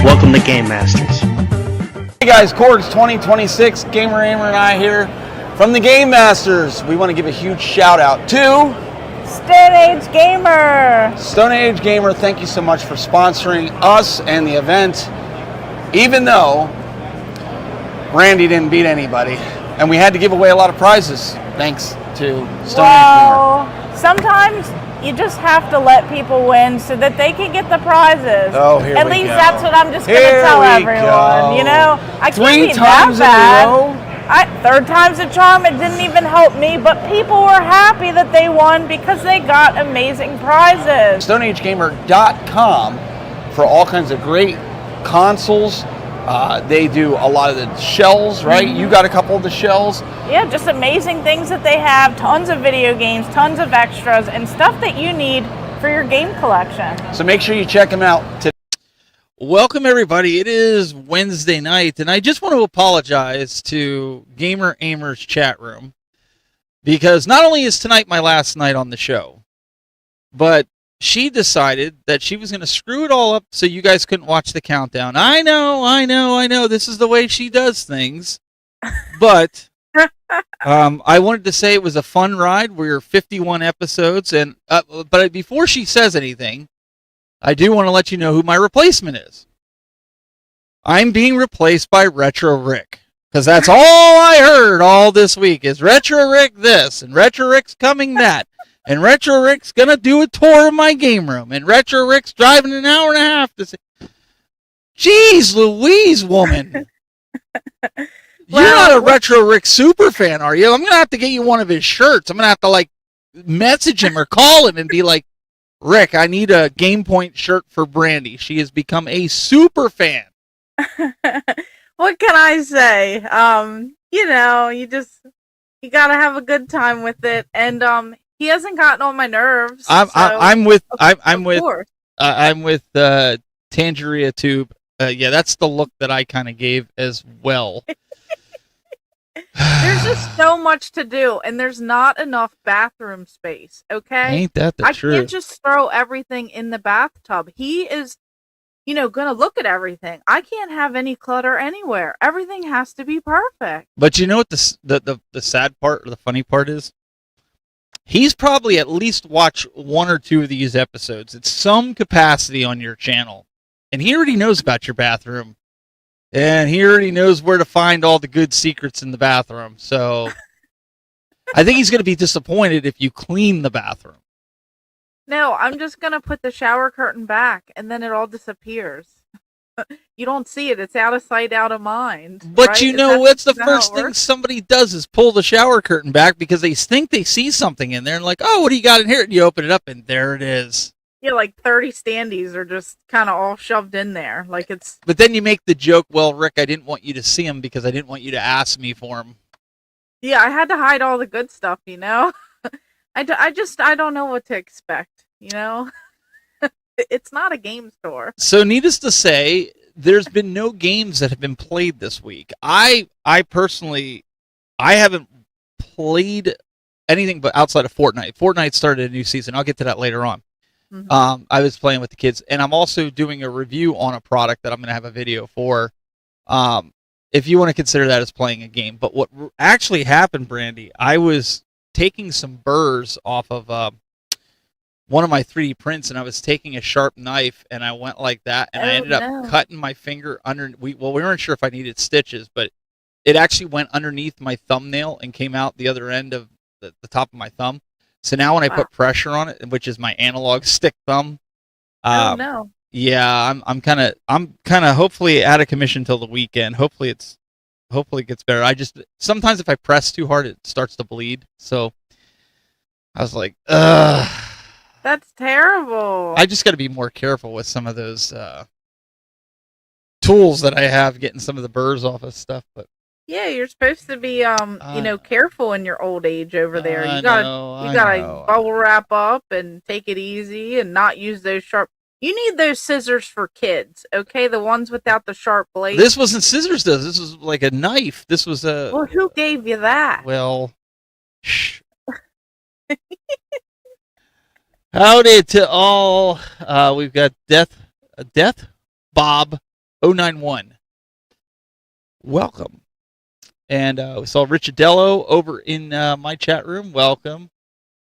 Welcome to Game Masters. Hey guys, Korgs 2026, Gamer Ahmer and I here from the Game Masters. We want to give a huge shout out to Stone Age Gamer. Stone Age Gamer. Thank you so much for sponsoring us and the event, even though Randy didn't beat anybody. And we had to give away a lot of prizes thanks to Stone Age Gamer. Sometimes you just have to let people win so that they can get the prizes. Oh, here At we least go. That's what I'm just going to tell everyone. Go. You know, I can't Three be times that in a bad. row. Third time's a charm. It didn't even help me, but people were happy that they won because they got amazing prizes. StoneAgeGamer.com for all kinds of great consoles. They do a lot of the shells, right? Mm-hmm. You got a couple of the shells. Yeah, just amazing things that they have. Tons of video games, tons of extras, and stuff that you need for your game collection. So make sure you check them out today. Welcome, everybody. It is Wednesday night, and I just want to apologize to Gamer Ahmer's chat room because not only is tonight my last night on the show, but she decided that she was going to screw it all up so you guys couldn't watch the countdown. I know. This is the way she does things. But I wanted to say it was a fun ride. We're 51 episodes. And but before she says anything, I do want to let you know who my replacement is. I'm being replaced by Retro Rick. Because that's all I heard all this week is Retro Rick this and Retro Rick's coming that. And Retro Rick's going to do a tour of my game room. And Retro Rick's driving an hour and a half to say, Jeez Louise, woman. You're not a Retro Rick super fan, are you? I'm going to have to get you one of his shirts. I'm going to have to, message him or call him and be like, Rick, I need a Game Point shirt for Brandy. She has become a super fan. What can I say? You got to have a good time with it. And, he hasn't gotten on my nerves. I'm with Tangeria Tube. Yeah, that's the look that I kind of gave as well. There's just so much to do, and there's not enough bathroom space. Okay, ain't that the truth? I can't just throw everything in the bathtub. He is, gonna look at everything. I can't have any clutter anywhere. Everything has to be perfect. But you know what the sad part or the funny part is? He's probably at least watched one or two of these episodes at some capacity on your channel. And he already knows about your bathroom. And he already knows where to find all the good secrets in the bathroom. So I think he's going to be disappointed if you clean the bathroom. No, I'm just going to put the shower curtain back and then it all disappears. You don't see it. It's out of sight, out of mind. But right? What's the first thing somebody does is pull the shower curtain back because they think they see something in there and like, oh, what do you got in here? And you open it up and there it is. Yeah, like 30 standees are just kind of all shoved in there. But then you make the joke, well, Rick, I didn't want you to see them because I didn't want you to ask me for them. Yeah, I had to hide all the good stuff, I don't know what to expect, It's not a game store. So needless to say, there's been no games that have been played this week. I personally haven't played anything but outside of Fortnite. Fortnite started a new season. I'll get to that later on. Mm-hmm. I was playing with the kids, and I'm also doing a review on a product that I'm going to have a video for. If you want to consider that as playing a game. But what actually happened, Brandy, I was taking some burrs off of one of my 3D prints, and I was taking a sharp knife, and I went like that, and I ended up cutting my finger under. We weren't sure if I needed stitches, but it actually went underneath my thumbnail and came out the other end of the top of my thumb. So now when I put pressure on it, which is my analog stick thumb, yeah, I'm kind of hopefully out of commission till the weekend. Hopefully it gets better. Sometimes if I press too hard, it starts to bleed. So I was like, ugh. That's terrible. I just got to be more careful with some of those tools that I have, getting some of the burrs off of stuff. But yeah, you're supposed to be, careful in your old age over there. You gotta bubble wrap up and take it easy and not use those sharp. You need those scissors for kids, okay? The ones without the sharp blade. This wasn't scissors, though. This was like a knife. This was a. Well, who gave you that? Well, shh. Howdy to all. We've got Death Bob 091. Welcome. And we saw Rich Adello over in my chat room. Welcome.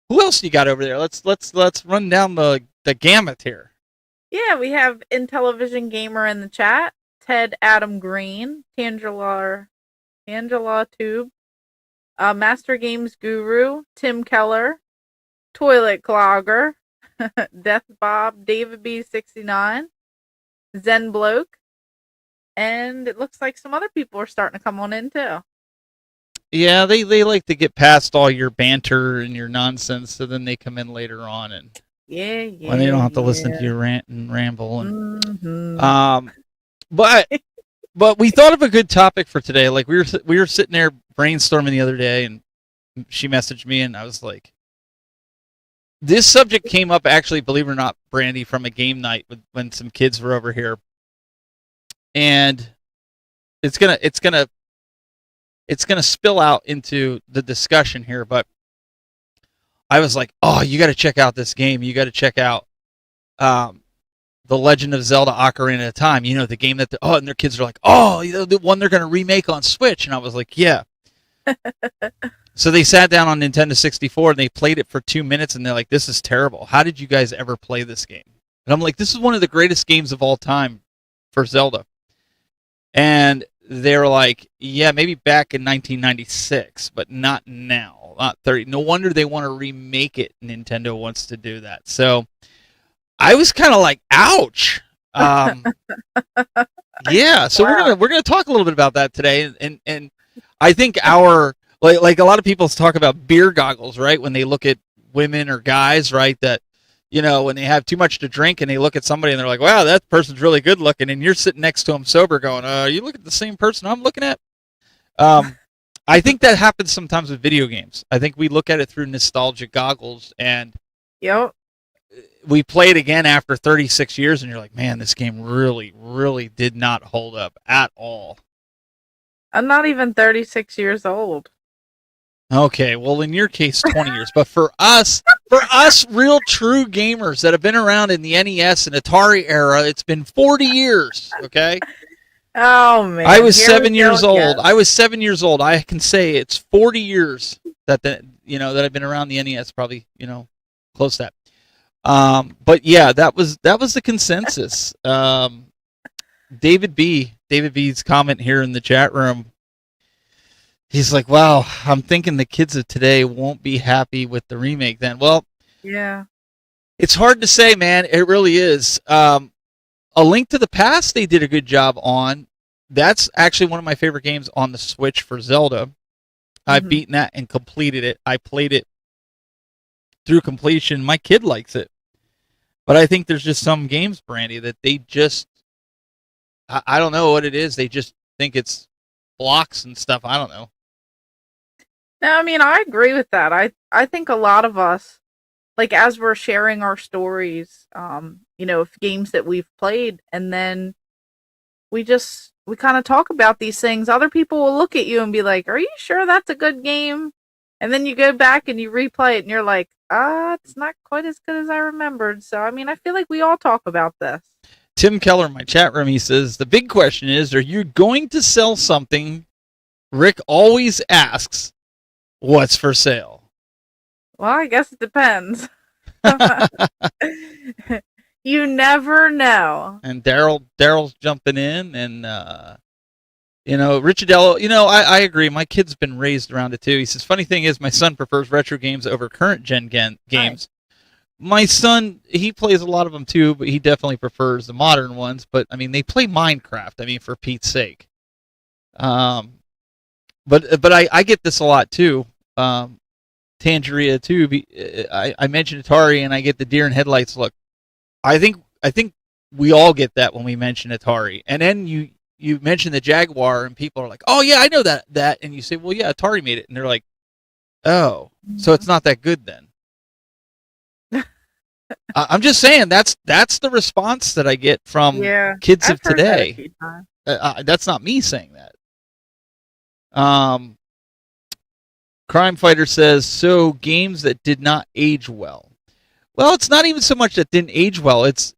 Who else you got over there? Let's run down the gamut here. Yeah, we have Intellivision Gamer in the chat. Ted Adam Green, Angela Tube, Master Games Guru, Tim Keller, Toilet Clogger, Death Bob, David B69, Zen Bloke, and it looks like some other people are starting to come on in too. Yeah, they like to get past all your banter and your nonsense, so then they come in later on and when they don't have to listen to you rant and ramble and but we thought of a good topic for today. Like we were sitting there brainstorming the other day, and she messaged me, and I was like, this subject came up actually, believe it or not, Brandy, from a game night when some kids were over here, and it's gonna spill out into the discussion here, but I was like, oh, you got to check out this game. You got to check out The Legend of Zelda Ocarina of Time. You know, the game that, and their kids are like, oh, the one they're going to remake on Switch. And I was like, yeah. So they sat down on Nintendo 64 and they played it for 2 minutes and they're like, this is terrible. How did you guys ever play this game? And I'm like, this is one of the greatest games of all time for Zelda. And they were like, yeah, maybe back in 1996, but not now. Not 30. No wonder they want to remake it. Nintendo wants to do that. So I was kind of like, ouch. Yeah. So we're gonna talk a little bit about that today, and I think our like a lot of people talk about beer goggles, right? When they look at women or guys, right? That when they have too much to drink and they look at somebody and they're like, wow, that person's really good looking, and you're sitting next to them sober, going, you look at the same person I'm looking at. I think that happens sometimes with video games. I think we look at it through nostalgia goggles, and we play it again after 36 years, and you're like, man, this game really, really did not hold up at all. I'm not even 36 years old. Okay, well, in your case, 20 years. But for us real true gamers that have been around in the NES and Atari era, it's been 40 years, okay? Oh, man. I was 7 years old. Yes. I was 7 years old. I can say it's 40 years that I've been around the NES, probably, close to that. But yeah, that was the consensus. David B's comment here in the chat room. He's like, wow, I'm thinking the kids of today won't be happy with the remake then. Well, yeah. It's hard to say, man. It really is. A Link to the Past, they did a good job on. That's actually one of my favorite games on the Switch for Zelda. Mm-hmm. I've beaten that and completed it. I played it through completion. My kid likes it. But I think there's just some games, Brandy, that they just, I don't know what it is. They just think it's blocks and stuff. I don't know. No, I mean, I agree with that. I think a lot of us, like, as we're sharing our stories, of games that we've played, and then we kind of talk about these things, other people will look at you and be like, are you sure that's a good game? And then you go back and you replay it and you're like, it's not quite as good as I remembered. So, I mean, I feel like we all talk about this. Tim Keller in my chat room, he says, the big question is, are you going to sell something? Rick always asks, what's for sale? Well, I guess it depends. You never know. And Daryl's jumping in, and Rich Adello, I agree. My kid's been raised around it too. He says, funny thing is, my son prefers retro games over current gen games. Right. My son, he plays a lot of them too, but he definitely prefers the modern ones. But I mean, they play Minecraft. I mean, for Pete's sake. But I get this a lot too. Tangeria too. I mentioned Atari, and I get the deer in headlights look. I think we all get that when we mention Atari, and then you mention the Jaguar, and people are like, "Oh yeah, I know that," and you say, "Well, yeah, Atari made it," and they're like, "Oh, so it's not that good then." I'm just saying that's the response that I get from kids of today. That's not me saying that. Crime Fighter says, so games that did not age well. Well, it's not even so much that didn't age well. It's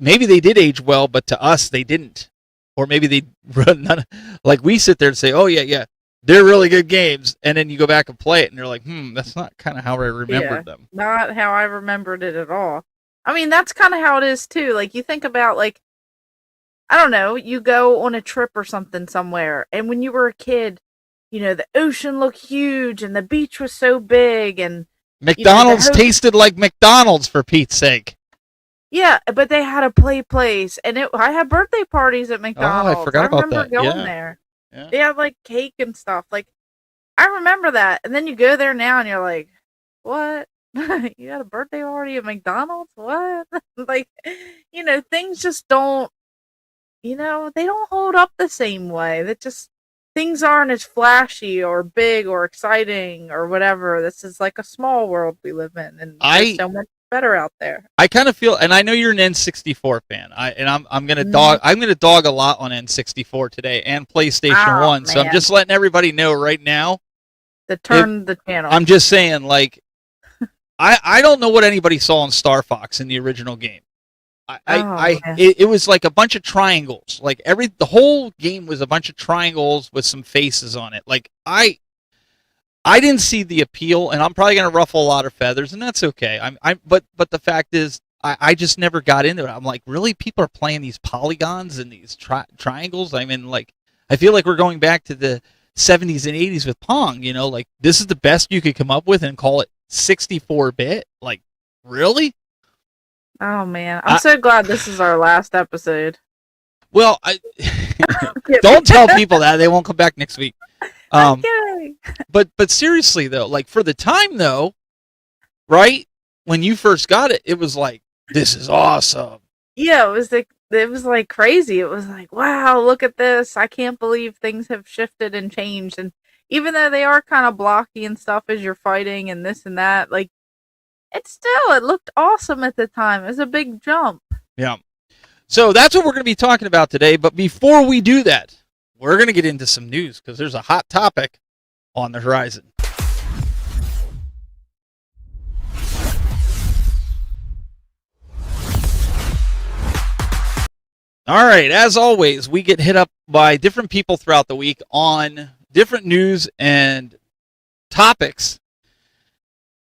maybe they did age well, but to us they didn't, or maybe they none. Like we sit there and say, "Oh yeah, they're really good games," and then you go back and play it, and you're like, that's not kind of how I remembered them. Not how I remembered it at all. I mean, that's kind of how it is too. Like you think about like, I don't know, you go on a trip or something somewhere, and when you were a kid, the ocean looked huge and the beach was so big, and McDonald's tasted like McDonald's, for Pete's sake. Yeah, but they had a play place, and I had birthday parties at McDonald's. Oh, I forgot about that. I remember going there. Yeah. They had like cake and stuff. Like, I remember that. And then you go there now, and you're like, "What? You had a birthday party at McDonald's? What?" Like, things just don't. They don't hold up the same way. That just things aren't as flashy or big or exciting or whatever. This is like a small world we live in, and there's so much better out there. I kind of feel, and I know you're an N64 fan. I'm gonna dog a lot on N64 today and PlayStation 1. Man. So I'm just letting everybody know right now. To turn the channel. I'm just saying, like, I don't know what anybody saw in Star Fox in the original game. It was like a bunch of triangles. Like the whole game was a bunch of triangles with some faces on it. Like I didn't see the appeal, and I'm probably gonna ruffle a lot of feathers, and that's okay. But the fact is, I just never got into it. I'm like, really, people are playing these polygons and these triangles. I mean, like, I feel like we're going back to the 70s and 80s with Pong. Like this is the best you could come up with and call it 64-bit. Like, really? Oh man, I'm so glad this is our last episode. Well, don't tell people that. They won't come back next week. But seriously though, like for the time though, right? When you first got it, it was like, this is awesome. Yeah, it was like crazy. It was like, wow, look at this. I can't believe things have shifted and changed. And even though they are kind of blocky and stuff as you're fighting and this and that, like it looked awesome at the time. It was a big jump. Yeah. So that's what we're going to be talking about today. But before we do that, we're going to get into some news because there's a hot topic on the horizon. All right. As always, we get hit up by different people throughout the week on different news and topics.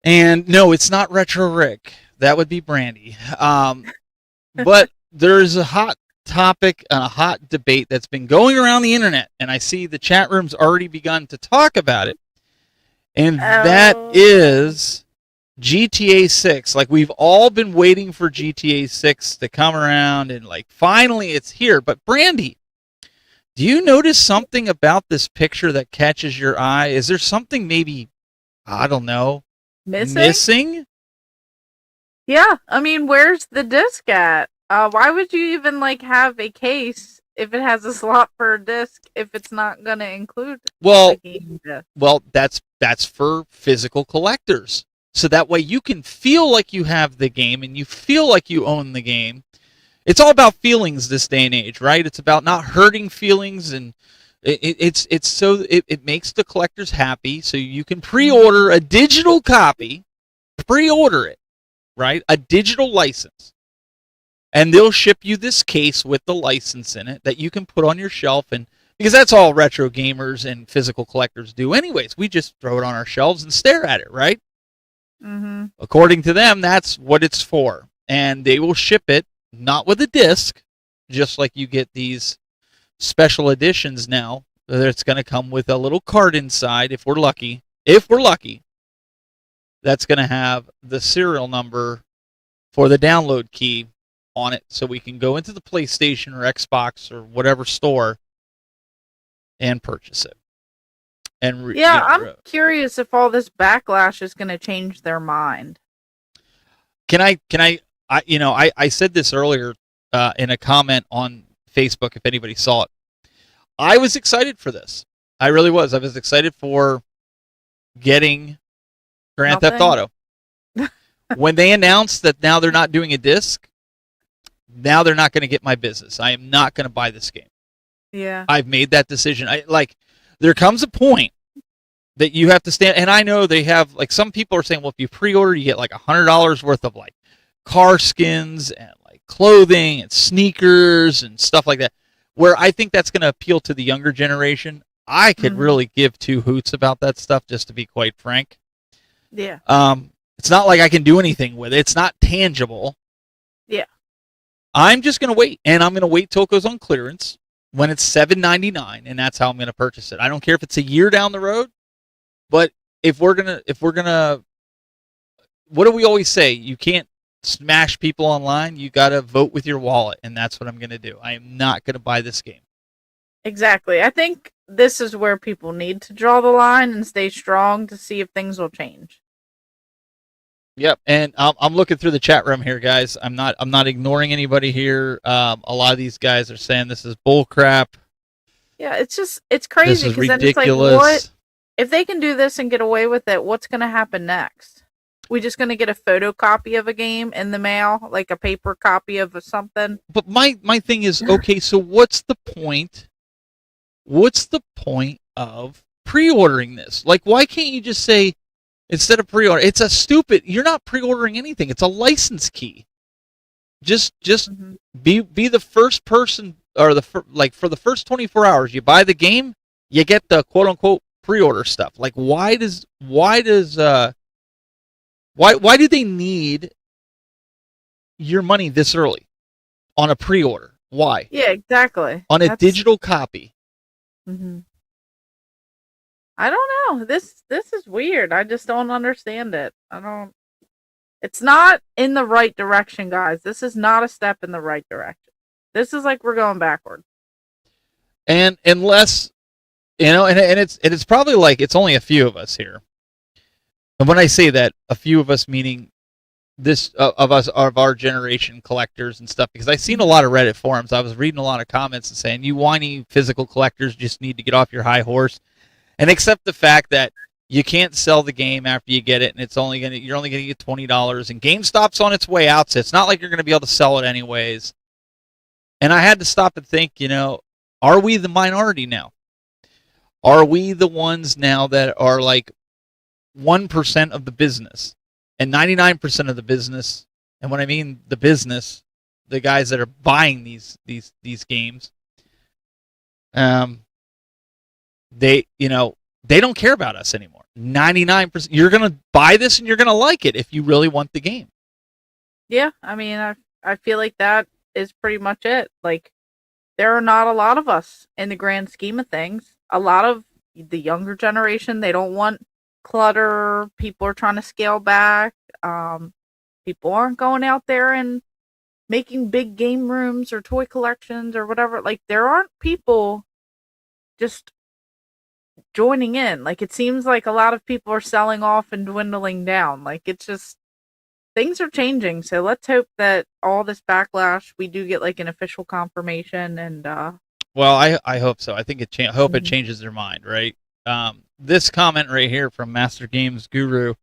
And no, it's not Retro Rick. That would be Brandy. But there's a hot topic and a hot debate that's been going around the internet, and I see the chat room's already begun to talk about it. And that is GTA 6. Like, we've all been waiting for GTA 6 to come around, and like finally it's here. But Brandy, do you notice something about this picture that catches your eye? Is there something maybe, I don't know, missing? Yeah, I mean, where's the disc at? Why would you even like have a case if it has a slot for a disc if it's not gonna include? Well, that's for physical collectors, so that way you can feel like you have the game and you feel like you own the game. It's all about feelings this day and age, right? It's about not hurting feelings, and it makes the collectors happy. So you can pre-order a digital copy, pre-order it, right? A digital license. And they'll ship you this case with the license in it that you can put on your shelf, and because that's all retro gamers and physical collectors do anyways. We just throw it on our shelves and stare at it, right? Mm-hmm. According to them, that's what it's for. And they will ship it, not with a disc, just like you get these special editions now. It's going to come with a little card inside, if we're lucky. If we're lucky. That's going to have the serial number for the download key on it, so we can go into the PlayStation or Xbox or whatever store and purchase it. And I'm curious if all this backlash is going to change their mind. I said this earlier in a comment on Facebook, if anybody saw it. I was excited for this. I really was. I was excited for getting Grand Theft Auto. When they announced that now they're not doing a disc, now they're not going to get my business. I am not going to buy this game. Yeah. I've made that decision. There comes a point that you have to stand, and I know they have, like, some people are saying, well, if you pre-order, you get like $100 worth of like car skins and like clothing and sneakers and stuff like that, where I think that's going to appeal to the younger generation. I could really give two hoots about that stuff, just to be quite frank. Yeah. It's not like I can do anything with it. It's not tangible. Yeah. I'm just going to wait, and I'm going to wait till it goes on clearance when it's $7.99, and that's how I'm going to purchase it. I don't care if it's a year down the road, but if we're gonna, what do we always say? You can't smash people online. You got to vote with your wallet, and that's what I'm going to do. I am not going to buy this game. Exactly. I think this is where people need to draw the line and stay strong to see if things will change. Yep, and I'm looking through the chat room here, guys. I'm not ignoring anybody here. A lot of these guys are saying this is bull crap. Yeah, it's crazy because then it's like, what if they can do this and get away with it? What's going to happen next? We just going to get a photocopy of a game in the mail, like a paper copy of something? But my thing is, okay, so what's the point? What's the point of pre-ordering this? Like, why can't you just say, instead of pre-order, you're not pre-ordering anything. It's a license key. Just be the first person, or for the first 24 hours, you buy the game, you get the quote unquote pre-order stuff. Like, why do they need your money this early on a pre-order? Why? Yeah, exactly. On a digital copy. I don't know. This is weird. I just don't understand it. It's not in the right direction, guys. This is not a step in the right direction. This is like we're going backward. And unless, and it's probably like it's only a few of us here. And when I say that, a few of us meaning this of our generation, collectors and stuff, because I've seen a lot of Reddit forums. I was reading a lot of comments and saying, you whiny physical collectors just need to get off your high horse and accept the fact that you can't sell the game after you get it, and you're only gonna get $20, and GameStop's on its way out, so it's not like you're gonna be able to sell it anyways. And I had to stop and think, are we the minority now? Are we the ones now that are like 1% of the business and 99% of the business? And when I mean the business, the guys that are buying these games, they don't care about us anymore. 99%. You're gonna buy this and you're gonna like it if you really want the game. Yeah, I mean, I feel like that is pretty much it. Like, there are not a lot of us in the grand scheme of things. A lot of the younger generation, they don't want clutter. People are trying to scale back. People aren't going out there and making big game rooms or toy collections or whatever. Like, there aren't people just joining in. Like, it seems like a lot of people are selling off and dwindling down. Like, it's just, things are changing. So let's hope that all this backlash, we do get like an official confirmation. And well, I hope so. I think it changes their mind, right? This comment right here from Master Games Guru: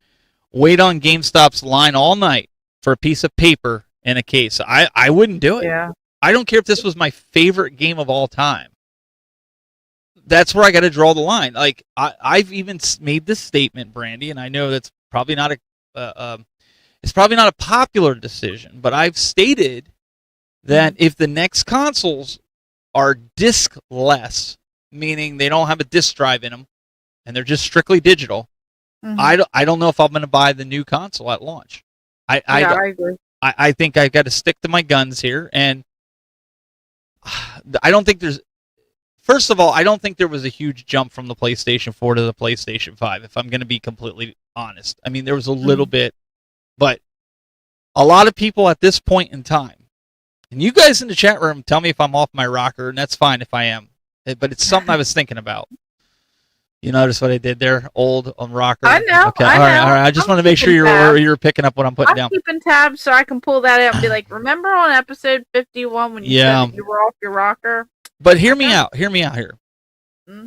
wait on GameStop's line all night for a piece of paper and a case. I wouldn't do it. Yeah. I don't care if this was my favorite game of all time. That's where I got to draw the line. Like, I've even made this statement, Brandy, and I know that's probably not it's probably not a popular decision, but I've stated that if the next consoles are disc-less, meaning they don't have a disc drive in them, and they're just strictly digital, I don't know if I'm going to buy the new console at launch. I agree. I think I've got to stick to my guns here, and I don't think there's. First of all, I don't think there was a huge jump from the PlayStation 4 to the PlayStation 5, if I'm going to be completely honest. I mean, there was a little bit, but a lot of people at this point in time, and you guys in the chat room tell me if I'm off my rocker, and that's fine if I am, but it's something I was thinking about. You notice what I did there? Old on rocker. I know. Okay. I all know. right. I just want to make sure you're picking up what I'm putting down. I'm keeping tabs so I can pull that out and be like, remember on episode 51 when you said you were off your rocker? But hear me out here.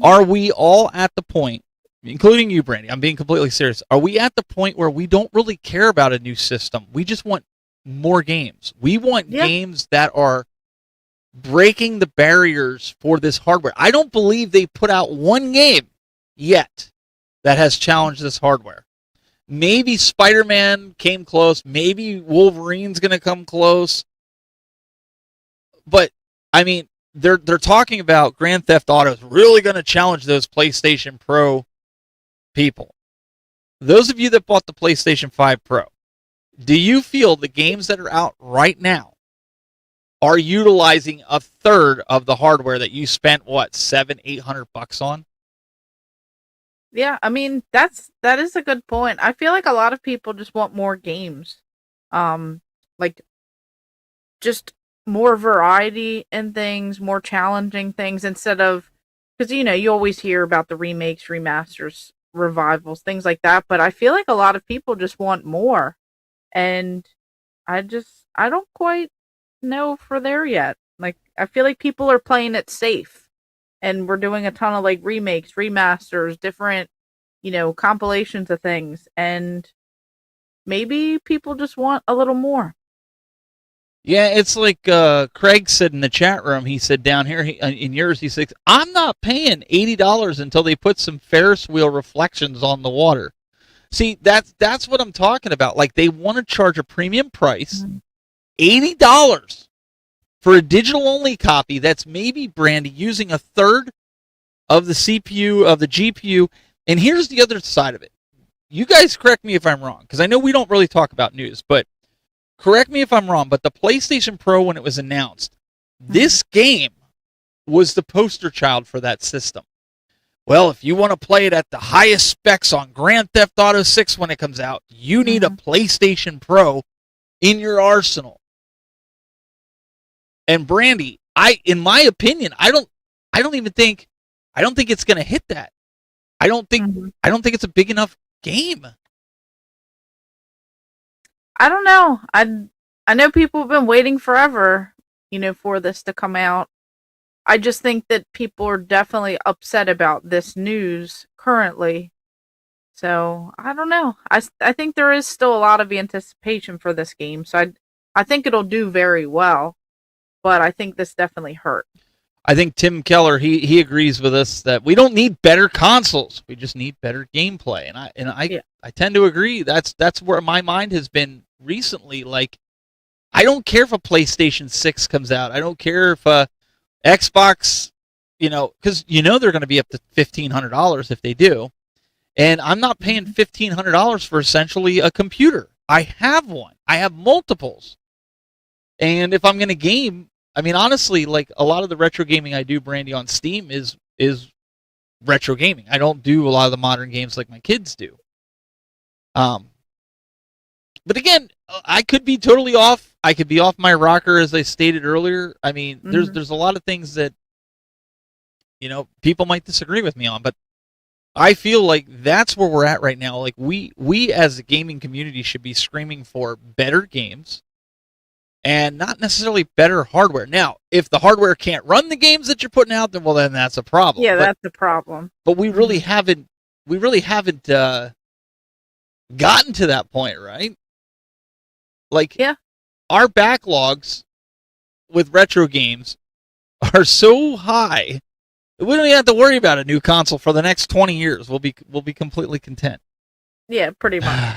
Are we all at the point, including you, Brandy, I'm being completely serious, are we at the point where we don't really care about a new system? We just want more games. We want games that are breaking the barriers for this hardware. I don't believe they put out one game yet that has challenged this hardware. Maybe Spider-Man came close. Maybe Wolverine's going to come close. but I mean, they're talking about Grand Theft Auto is really going to challenge those PlayStation Pro people. Those of you that bought the PlayStation 5 Pro, do you feel the games that are out right now are utilizing a third of the hardware that you spent $700-800 on? Yeah, I mean that is a good point. I feel like a lot of people just want more games, like just more variety in things, more challenging things instead of, because you always hear about the remakes, remasters, revivals, things like that. But I feel like a lot of people just want more, and I don't quite know if we're there yet. Like I feel like people are playing it safe, and we're doing a ton of like remakes, remasters, different compilations of things, and maybe people just want a little more. Yeah, it's like Craig said in the chat room. He said down here in yours, he said, I'm not paying $80 until they put some Ferris wheel reflections on the water. See, that's what I'm talking about. Like they want to charge a premium price, $80 for a digital only copy that's maybe, Brandy, using a third of the CPU, of the GPU. And here's the other side of it. You guys correct me if I'm wrong, because I know we don't really talk about news, but correct me if I'm wrong, but the PlayStation Pro, when it was announced, this game was the poster child for that system. Well, if you want to play it at the highest specs on Grand Theft Auto 6 when it comes out, you need a PlayStation Pro in your arsenal. And Brandy, in my opinion, I don't think it's going to hit that. I don't think it's a big enough game. I don't know. I know people have been waiting forever, for this to come out. I just think that people are definitely upset about this news currently. So, I don't know. I think there is still a lot of anticipation for this game. So, I think it'll do very well. But I think this definitely hurt. I think Tim Keller, he agrees with us that we don't need better consoles. We just need better gameplay. And I tend to agree. That's where my mind has been recently. Like, I don't care if a PlayStation 6 comes out. I don't care if Xbox, because they're going to be up to $1,500 if they do. And I'm not paying $1,500 for essentially a computer. I have one. I have multiples. And if I'm going to game, I mean, honestly, like a lot of the retro gaming I do, Brandy, on Steam is retro gaming. I don't do a lot of the modern games like my kids do. But again, I could be totally off. I could be off my rocker, as I stated earlier. I mean, there's a lot of things that people might disagree with me on, but I feel like that's where we're at right now. Like we as a gaming community should be screaming for better games. And not necessarily better hardware. Now, if the hardware can't run the games that you're putting out, then that's a problem. Yeah, that's a problem. But we really haven't gotten to that point, right? Like, our backlogs with retro games are so high that we don't even have to worry about a new console for the next 20 years. We'll be completely content. Yeah, pretty much.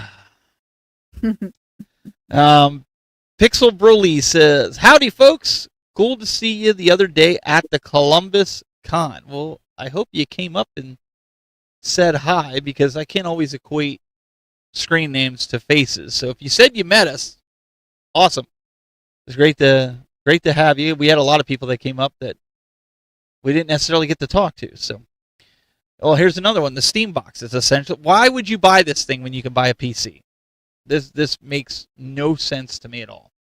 Pixel Broly says, howdy, folks. Cool to see you the other day at the Columbus Con. Well, I hope you came up and said hi, because I can't always equate screen names to faces. So if you said you met us, awesome. It was great to have you. We had a lot of people that came up that we didn't necessarily get to talk to. So, here's another one. The Steam Box is essential. Why would you buy this thing when you can buy a PC? This makes no sense to me at all.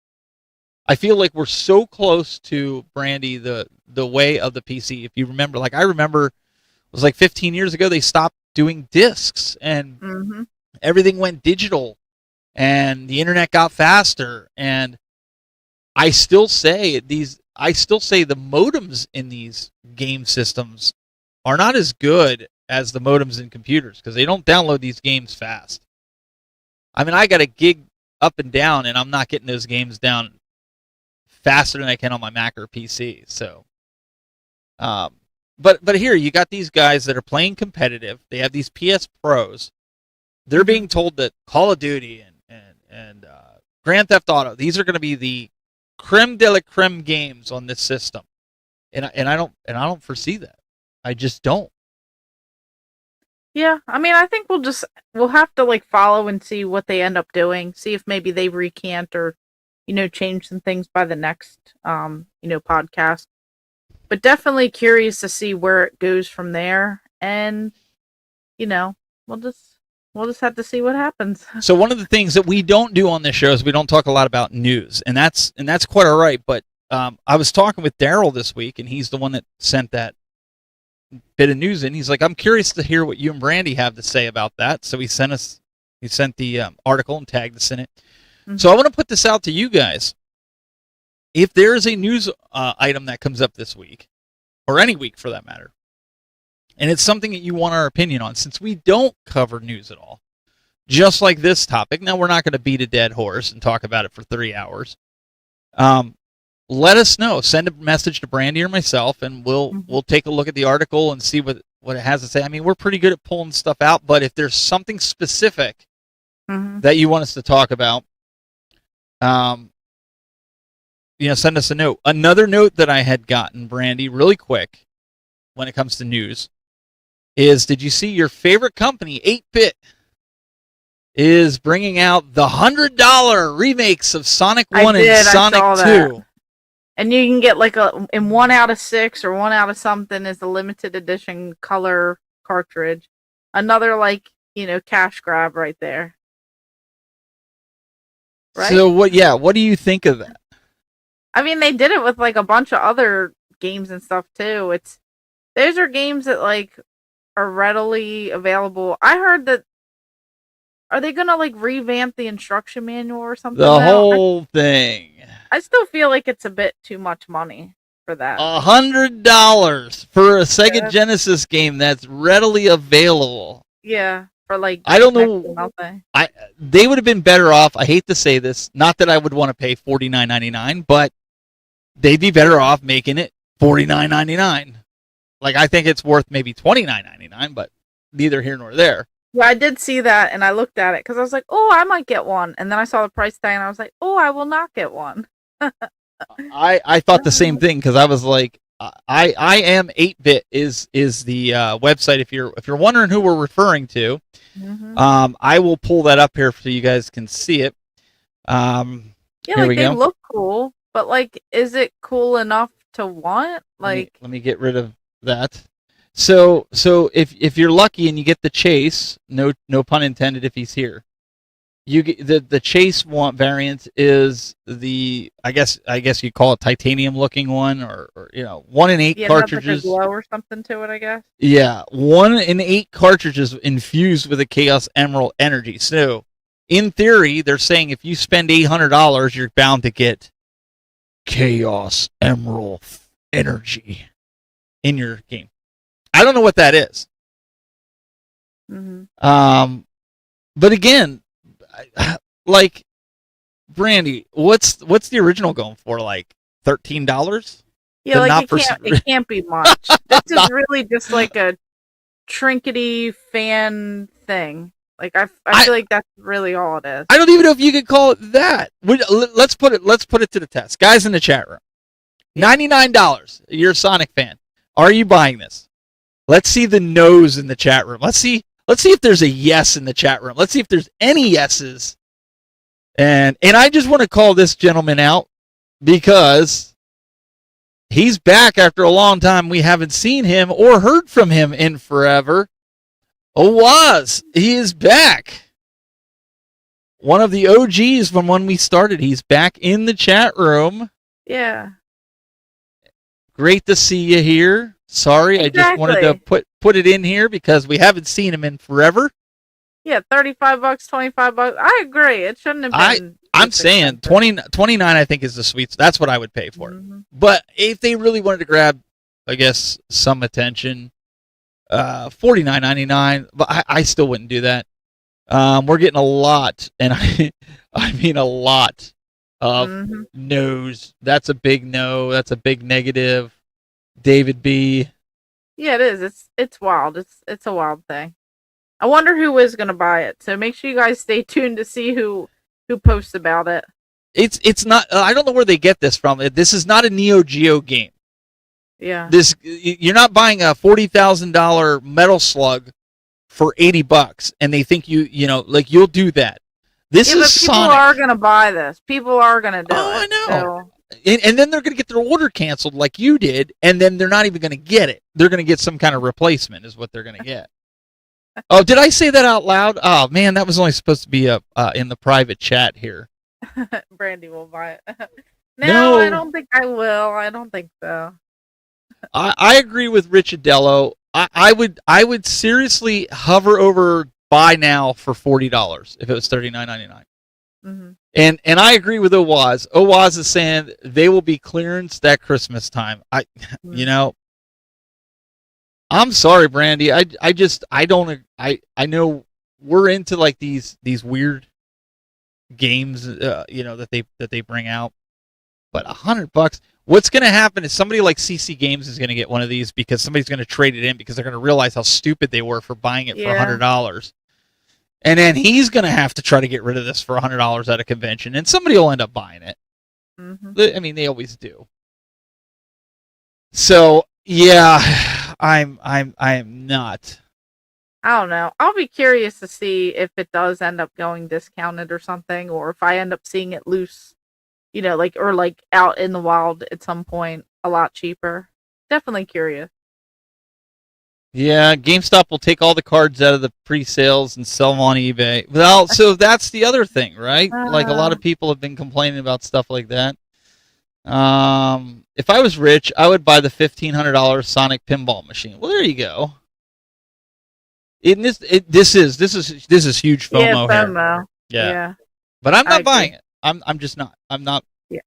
I feel like we're so close to, Brandy, the way of the PC. If you remember, like I remember, it was like 15 years ago, they stopped doing discs and everything went digital and the internet got faster. And I still say the modems in these game systems are not as good as the modems in computers, because they don't download these games fast. I mean, I got a gig up and down, and I'm not getting those games down faster than I can on my Mac or PC. So, but here you got these guys that are playing competitive. They have these PS Pros. They're being told that Call of Duty and Grand Theft Auto, these are going to be the creme de la creme games on this system, and I don't foresee that. I just don't. Yeah, I mean, I think we'll have to like follow and see what they end up doing. See if maybe they recant or, change some things by the next, podcast. But definitely curious to see where it goes from there, and we'll just have to see what happens. So one of the things that we don't do on this show is we don't talk a lot about news, and that's quite all right. But I was talking with Daryl this week, and he's the one that sent that bit of news in. He's like, I'm curious to hear what you and Brandy have to say about that. So he sent the article and tagged us in it. Mm-hmm. So I want to put this out to you guys. If there is a news item that comes up this week, or any week for that matter, and it's something that you want our opinion on, since we don't cover news at all, just like this topic. Now, we're not going to beat a dead horse and talk about it for 3 hours. Let us know. Send a message to Brandy or myself, and we'll take a look at the article and see what it has to say. I mean, we're pretty good at pulling stuff out, but if there's something specific that you want us to talk about, send us a note. Another note that I had gotten, Brandy, really quick, when it comes to news, is did you see your favorite company, 8-Bit, is bringing out the $100 remakes of Sonic 1 and Sonic 2. And you can get like in 1 out of 6 or 1 out of something is the limited edition color cartridge. Another cash grab right there. Right? So what do you think of that? I mean, they did it with like a bunch of other games and stuff too. Those are games that are readily available. I heard that. Are they gonna revamp the instruction manual or something? The whole thing. I still feel like it's a bit too much money for that. $100 for a Sega Genesis game that's readily available. Yeah, for I don't know. They would have been better off. I hate to say this, not that I would want to pay $49.99, but they'd be better off making it $49.99. I think it's worth maybe $29.99, but neither here nor there. Yeah, I did see that, and I looked at it because I was like, "Oh, I might get one," and then I saw the price tag, and I was like, "Oh, I will not get one." I thought the same thing because I was like, I am 8-Bit is the website. If you're wondering who we're referring to, I will pull that up here so you guys can see it. Here we go. They look cool, but is it cool enough to want? Let me get rid of that. So if you're lucky and you get the Chase, no pun intended if he's here, you get the Chase variant is the I guess you call it titanium looking one or 1 in 8 cartridges. Like a glow or something to it, I guess. Yeah, 1 in 8 cartridges infused with a Chaos Emerald energy. So in theory, they're saying if you spend $800, you're bound to get Chaos Emerald energy in your game. I don't know what that is. But again, Brandy, what's the original going for? $13? Yeah, it can't be much. This is really just like a trinkety fan thing. I feel like that's really all it is. I don't even know if you could call it that. Let's put it to the test, guys in the chat room. $99. You're a Sonic fan. Are you buying this? Let's see the no's in the chat room. Let's see if there's a yes in the chat room. Let's see if there's any yeses. And I just want to call this gentleman out because he's back after a long time. We haven't seen him or heard from him in forever. He is back. One of the OGs from when we started. He's back in the chat room. Yeah. Great to see you here. Sorry, exactly. I just wanted to put it in here because we haven't seen him in forever. Yeah, $35, $25. I agree. It shouldn't have been. I'm saying 29 I think is the sweet. That's what I would pay for it. But if they really wanted to grab, I guess, some attention, $49.99. But I still wouldn't do that. We're getting a lot, and I mean a lot of no's. That's a big no. That's a big negative. David B. Yeah, it is. It's wild. It's a wild thing. I wonder who is going to buy it. So make sure you guys stay tuned to see who posts about it. It's not. I don't know where they get this from. This is not a Neo Geo game. Yeah. You're not buying a $40,000 Metal Slug for $80, and they think like you'll do that. This is people Sonic. Are gonna buy this. People are gonna do it. I know. So. And then they're gonna get their order canceled like you did, and then they're not even gonna get it. They're gonna get some kind of replacement, is what they're gonna get. Oh, did I say that out loud? Oh man, that was only supposed to be in the private chat here. Brandy will buy it. No, I don't think I will. I don't think so. I agree with Rich Adello. I would seriously hover over buy now for $40 if it was $39.99. Mm-hmm. And I agree with Owaz. Owaz is saying they will be clearance that Christmas time. I'm sorry, Brandy. I know we're into like these weird games, that they bring out, but $100. What's going to happen is somebody like CC Games is going to get one of these because somebody's going to trade it in because they're going to realize how stupid they were for buying it for $100. And then he's going to have to try to get rid of this for $100 at a convention, and somebody will end up buying it. Mm-hmm. I mean, they always do. So, yeah, I'm not. I don't know. I'll be curious to see if it does end up going discounted or something, or if I end up seeing it loose, or out in the wild at some point a lot cheaper. Definitely curious. Yeah, GameStop will take all the cards out of the pre-sales and sell them on eBay. Well, so that's the other thing, right? Like a lot of people have been complaining about stuff like that. If I was rich, I would buy the $1,500 Sonic pinball machine. Well, there you go. This is huge FOMO FOMO. here. Yeah. But I'm not buying it. I'm just not. I'm not. Yeah.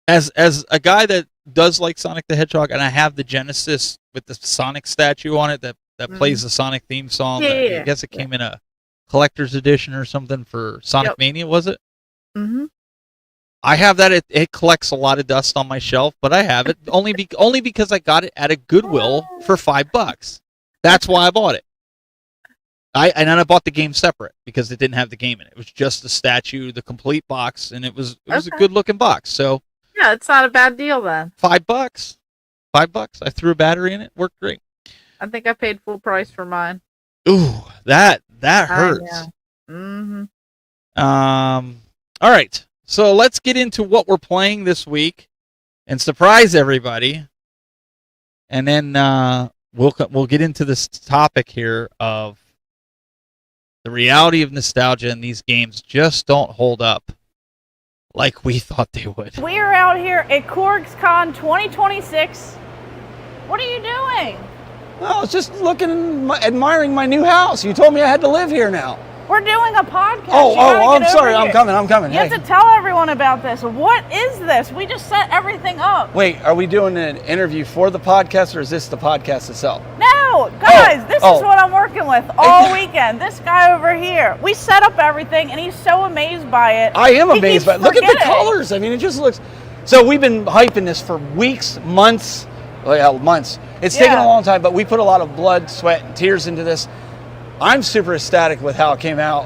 As a guy that does like Sonic the Hedgehog, and I have the Genesis with the Sonic statue on it that plays the Sonic theme song. Yeah. I guess it came in a collector's edition or something for Sonic Mania, was it? Mm-hmm. I have that. It collects a lot of dust on my shelf, but I have it only because I got it at a Goodwill for $5. That's why I bought it. And then I bought the game separate because it didn't have the game in it. It was just the statue, the complete box, and it was a good looking box. So yeah, it's not a bad deal then. $5. $5. I threw a battery in it. Worked great. I think I paid full price for mine. Ooh, that hurts. Mm-hmm. All right. So let's get into what we're playing this week and surprise everybody. And then we'll get into this topic here of the reality of nostalgia, and these games just don't hold up like we thought they would. We are out here at CorgsCon 2026. What are you doing? Well, I was just admiring my new house. You told me I had to live here now. We're doing a podcast. I'm sorry. I'm coming. You have to tell everyone about this. What is this? We just set everything up. Wait, are we doing an interview for the podcast, or is this the podcast itself? No, guys, this is what I'm working with all weekend. This guy over here. We set up everything, and he's so amazed by it. I am amazed by it. Look at the colors. I mean, it just looks... So we've been hyping this for weeks, months. Well, months. It's taken a long time, but we put a lot of blood, sweat, and tears into this. I'm super ecstatic with how it came out.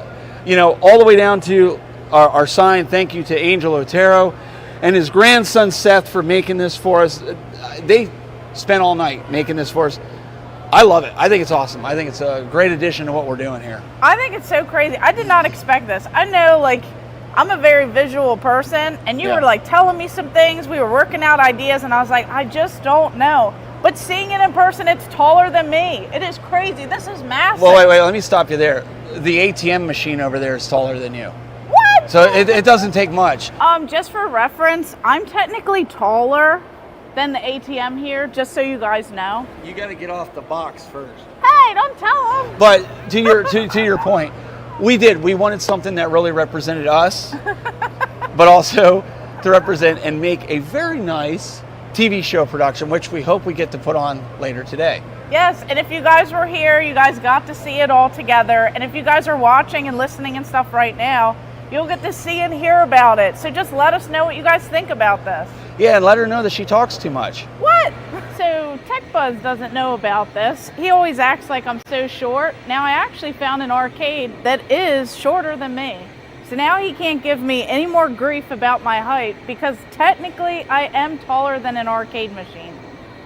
All the way down to our sign, thank you to Angel Otero and his grandson Seth for making this for us. They spent all night making this for us. I love it. I think it's awesome. I think it's a great addition to what we're doing here. I think it's so crazy. I did not expect this. I know, I'm a very visual person, and you were telling me some things. We were working out ideas, and I was like, I just don't know. But seeing it in person, it's taller than me. It is crazy. This is massive. Well, wait. Let me stop you there. The ATM machine over there is taller than you. What? So it doesn't take much. Just for reference, I'm technically taller than the ATM here, just so you guys know. You got to get off the box first. Hey, don't tell them. But to your point, we wanted something that really represented us, but also to represent and make a very nice TV show production, which we hope we get to put on later today. Yes, and if you guys were here, you guys got to see it all together. And if you guys are watching and listening and stuff right now, you'll get to see and hear about it. So just let us know what you guys think about this. Yeah, and let her know that she talks too much. What? So TechBuzz doesn't know about this. He always acts like I'm so short. Now I actually found an arcade that is shorter than me. So now he can't give me any more grief about my height because technically I am taller than an arcade machine.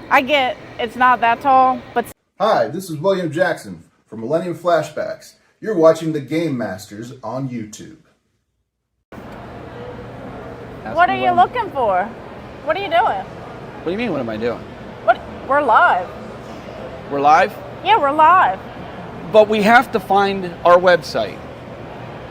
I get it's not that tall, but... Hi, this is William Jackson from Millennium Flashbacks. You're watching the Game Masters on YouTube. What are you looking for? What are you doing? What do you mean, what am I doing? What? We're live. We're live? Yeah, we're live. But we have to find our website.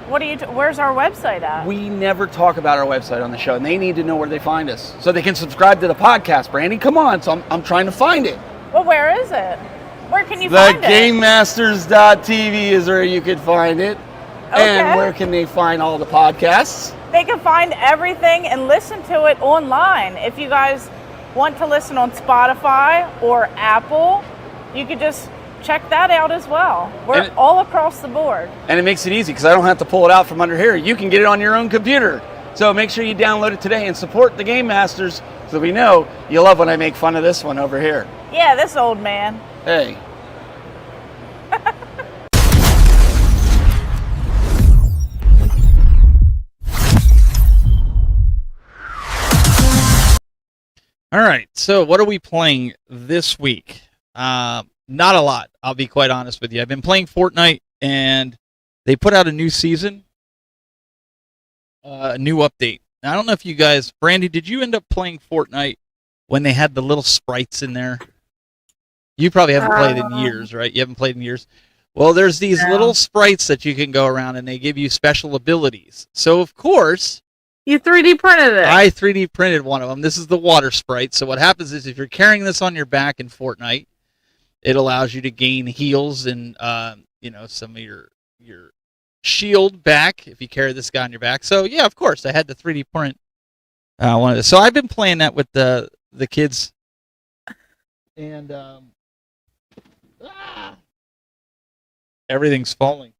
What are you? Where's our website at? We never talk about our website on the show, and they need to know where they find us so they can subscribe to the podcast. Brandy, come on! So I'm trying to find it. Well, where is it? Where can you find it? TheGameMasters.tv is where you could find it. Okay. And where can they find all the podcasts? They can find everything and listen to it online. If you guys want to listen on Spotify or Apple, you could just check that out as well. We're all across the board. And it makes it easy because I don't have to pull it out from under here. You can get it on your own computer. So make sure you download it today and support the Game Masters so we know you love when I make fun of this one over here. Yeah, this old man. Hey. All right, so what are we playing this week? Not a lot, I'll be quite honest with you. I've been playing Fortnite, and they put out a new season, a new update. Now, I don't know if you guys... Brandy, did you end up playing Fortnite when they had the little sprites in there? You probably haven't played in years, right? You haven't played in years? Well, there's these little sprites that you can go around, and they give you special abilities. So, of course... You 3D printed it. I 3D printed one of them. This is the water sprite. So what happens is if you're carrying this on your back in Fortnite, it allows you to gain heals and some of your shield back if you carry this guy on your back. So yeah, of course, I had to 3D print one of this. So I've been playing that with the kids, and everything's falling.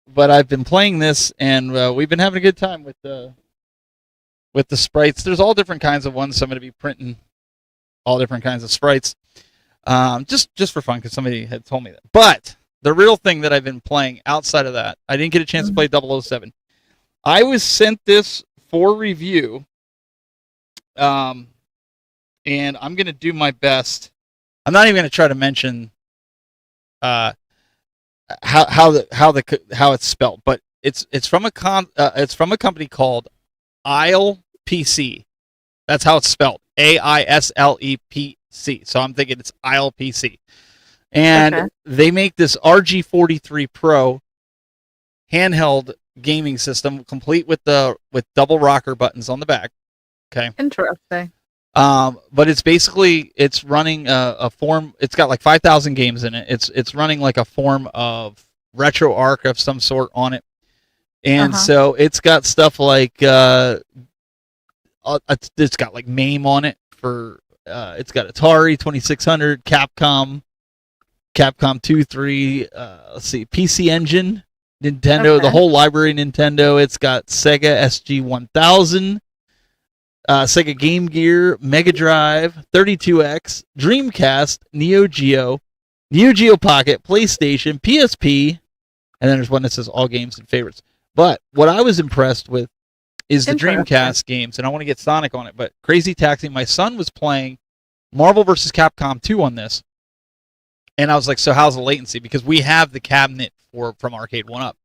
But I've been playing this, and we've been having a good time with the sprites. There's all different kinds of ones. So I'm going to be printing all different kinds of sprites, just for fun, because somebody had told me that. But the real thing that I've been playing outside of that, I didn't get a chance to play 007. I was sent this for review, and I'm going to do my best. I'm not even going to try to mention how it's spelled, but it's from a company called Isle PC. That's how it's spelled, AISLEPC. So I'm thinking it's Isle PC, and they make this RG43 Pro handheld gaming system, complete with double rocker buttons on the back. Okay, interesting. But it's running a form. It's got like 5,000 games in it. It's running like a form of RetroArch of some sort on it, and so it's got stuff like it's got like MAME on it for it's got Atari 2600, Capcom 2, 3. Let's see, PC Engine, Nintendo, the whole library Nintendo. It's got Sega SG-1000. Sega Game Gear, Mega Drive, 32X, Dreamcast, Neo Geo Pocket, PlayStation, PSP, and then there's one that says all games and favorites. But what I was impressed with is the Dreamcast games, and I want to get Sonic on it, but Crazy Taxi, my son was playing Marvel vs. Capcom 2 on this, and I was like, so how's the latency? Because we have the cabinet from Arcade 1-Up,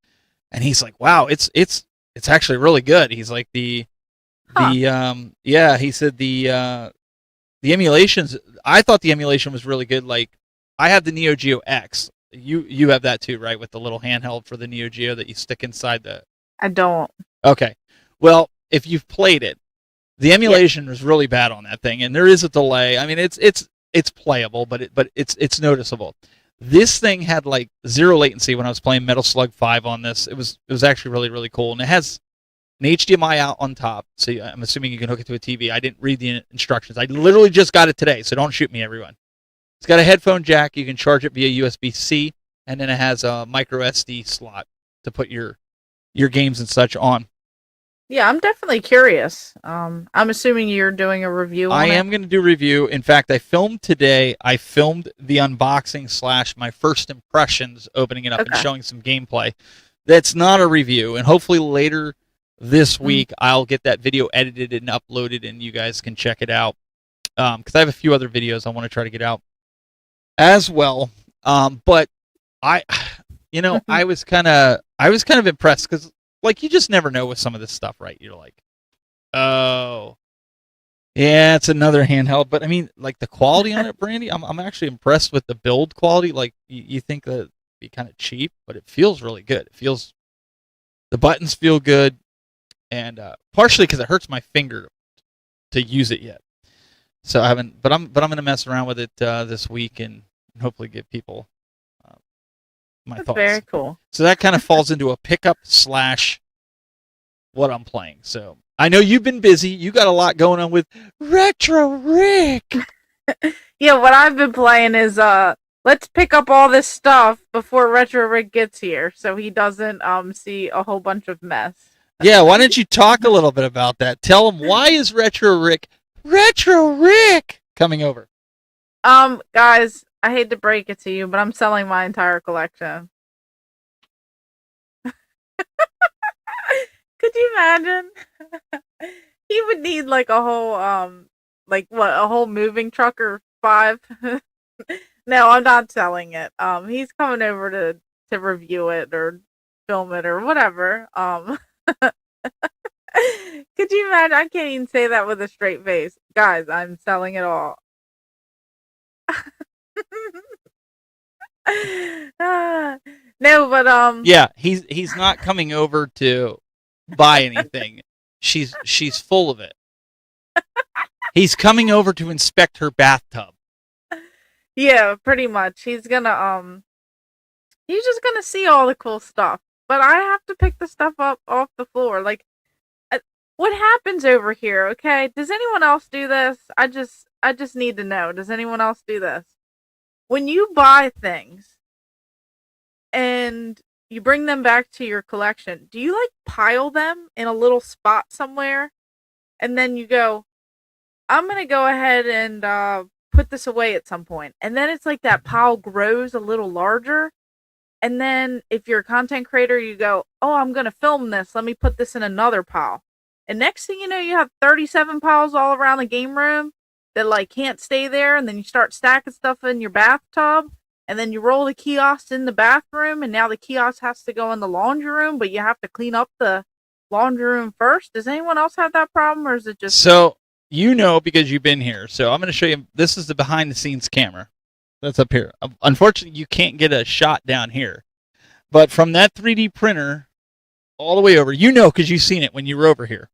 and he's like, wow, it's actually really good. He's like, he said the emulations, I thought the emulation was really good. Like, I have the Neo Geo X. You have that too, right? With the little handheld for the Neo Geo that you stick inside the... I don't. Okay. Well, if you've played it, the emulation is really bad on that thing, and there is a delay. I mean, it's playable, but it's noticeable. This thing had like zero latency when I was playing Metal Slug 5 on this. It was actually really, really cool, and it has an HDMI out on top, so I'm assuming you can hook it to a TV. I didn't read the instructions. I literally just got it today, so don't shoot me, everyone. It's got a headphone jack. You can charge it via USB-C, and then it has a micro SD slot to put your games and such on. Yeah, I'm definitely curious. I'm assuming you're doing a review on it. I am going to do a review. In fact, I filmed today. I filmed the unboxing / my first impressions, opening it up and showing some gameplay. that's not a review. And hopefully later this week, I'll get that video edited and uploaded, and you guys can check it out. Because I have a few other videos I want to try to get out as well. But I was kind of impressed because, like, you just never know with some of this stuff, right? You're like, oh, yeah, it's another handheld. But I mean, like, the quality on it, Brandy, I'm actually impressed with the build quality. Like, you think that it'd be kind of cheap, but it feels really good. The buttons feel good, and partially because it hurts my finger to use it yet. So I haven't, but I'm gonna mess around with it this week and hopefully give people my thoughts. Very cool. So that kind of falls into a pickup / what I'm playing. So I know you've been busy. You got a lot going on with Retro Rick. Yeah, what I've been playing is let's pick up all this stuff before Retro Rick gets here, so he doesn't see a whole bunch of mess. Yeah, why don't you talk a little bit about that? Tell him, why is Retro Rick coming over? Guys, I hate to break it to you, but I'm selling my entire collection. Could you imagine? He would need like a whole a whole moving truck or 5. No, I'm not selling it. He's coming over to review it or film it or whatever. Could you imagine? I can't even say that with a straight face. Guys, I'm selling it all. No, but yeah, he's not coming over to buy anything. She's full of it. He's coming over to inspect her bathtub. Yeah, pretty much. He's just gonna see all the cool stuff. But I have to pick the stuff up off the floor. Like, what happens over here? Okay, does anyone else do this? I just need to know. Does anyone else do this? When you buy things and you bring them back to your collection, do you like pile them in a little spot somewhere? And then you go, I'm going to go ahead and put this away at some point. And then it's like that pile grows a little larger. And then if you're a content creator, you go, oh, I'm going to film this. Let me put this in another pile. And next thing you know, you have 37 piles all around the game room that like can't stay there. And then you start stacking stuff in your bathtub. And then you roll the kiosks in the bathroom. And now the kiosk has to go in the laundry room. But you have to clean up the laundry room first. Does anyone else have that problem? Or is it just... So, you know, because you've been here. So I'm going to show you. This is the behind the scenes camera. That's up here. Unfortunately, you can't get a shot down here. But from that 3D printer all the way over, you know, because you've seen it when you were over here.